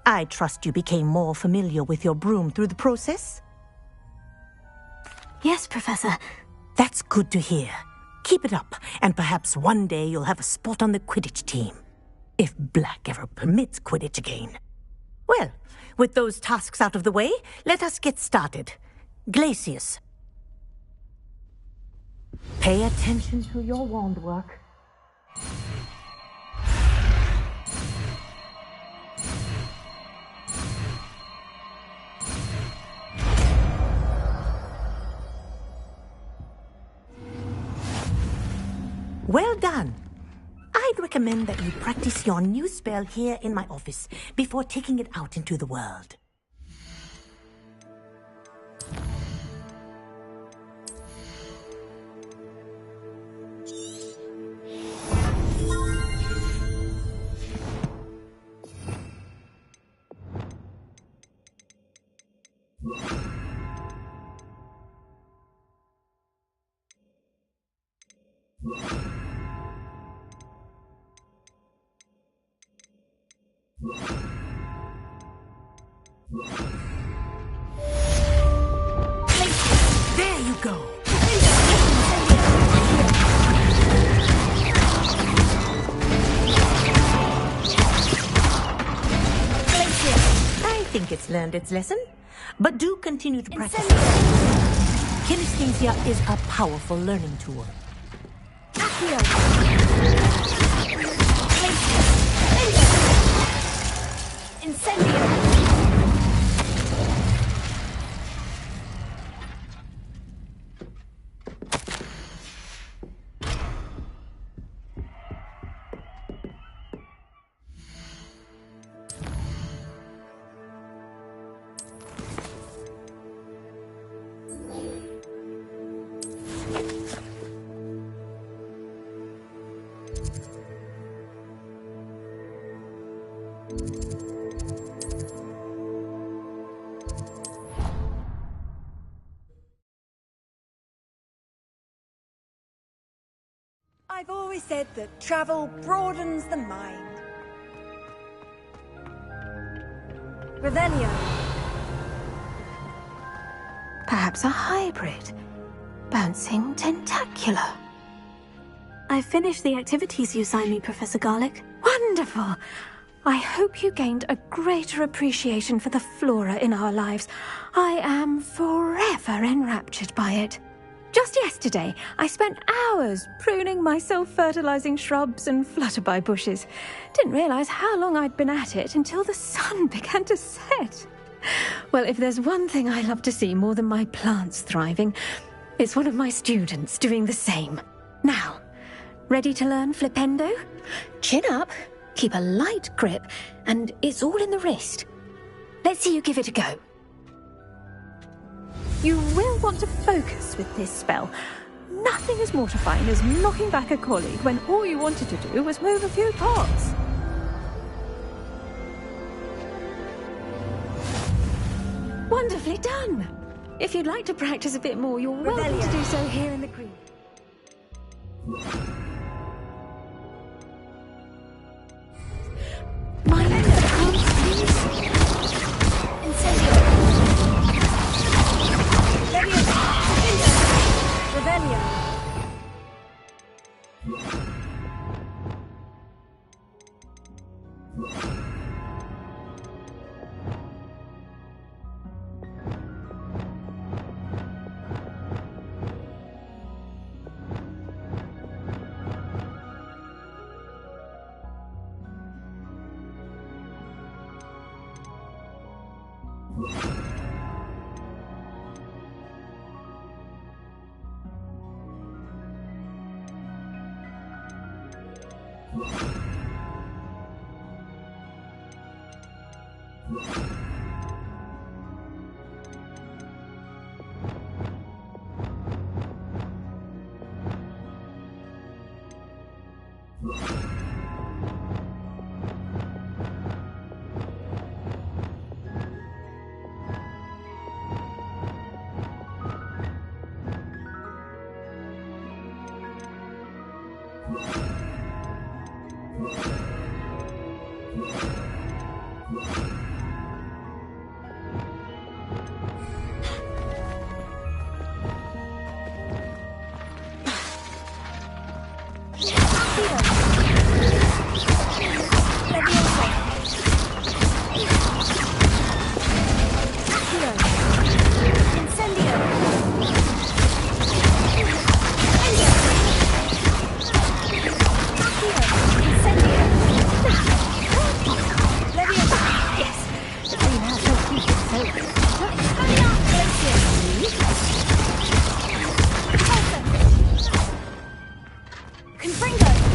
I trust you became more familiar with your broom through the process? Yes, Professor. That's good to hear. Keep it up, and perhaps one day you'll have a spot on the Quidditch team. If Black ever permits Quidditch again. Well, with those tasks out of the way, let us get started. Glacius. Pay attention to your wand work. Well done. I'd recommend that you practice your new spell here in my office before taking it out into the world. There you go. I think it's learned its lesson, but do continue to practice. Kinesthesia is a powerful learning tool. Incendio! I've always said that travel broadens the mind. Revelio. Perhaps a hybrid. Bouncing tentacular. I finished the activities you assigned me, Professor Garlick. Wonderful! I hope you gained a greater appreciation for the flora in our lives. I am forever enraptured by it. Just yesterday, I spent hours pruning my self-fertilizing shrubs and flutterby bushes. Didn't realize how long I'd been at it until the sun began to set. Well, if there's one thing I love to see more than my plants thriving, it's one of my students doing the same. Now, ready to learn Flipendo? Chin up, keep a light grip, and it's all in the wrist. Let's see you give it a go. You will want to focus with this spell. Nothing as mortifying as knocking back a colleague when all you wanted to do was move a few pots. Wonderfully done! If you'd like to practice a bit more, you're welcome to do so here in the green. My arms, please. Incendio. Revelio. Confringo!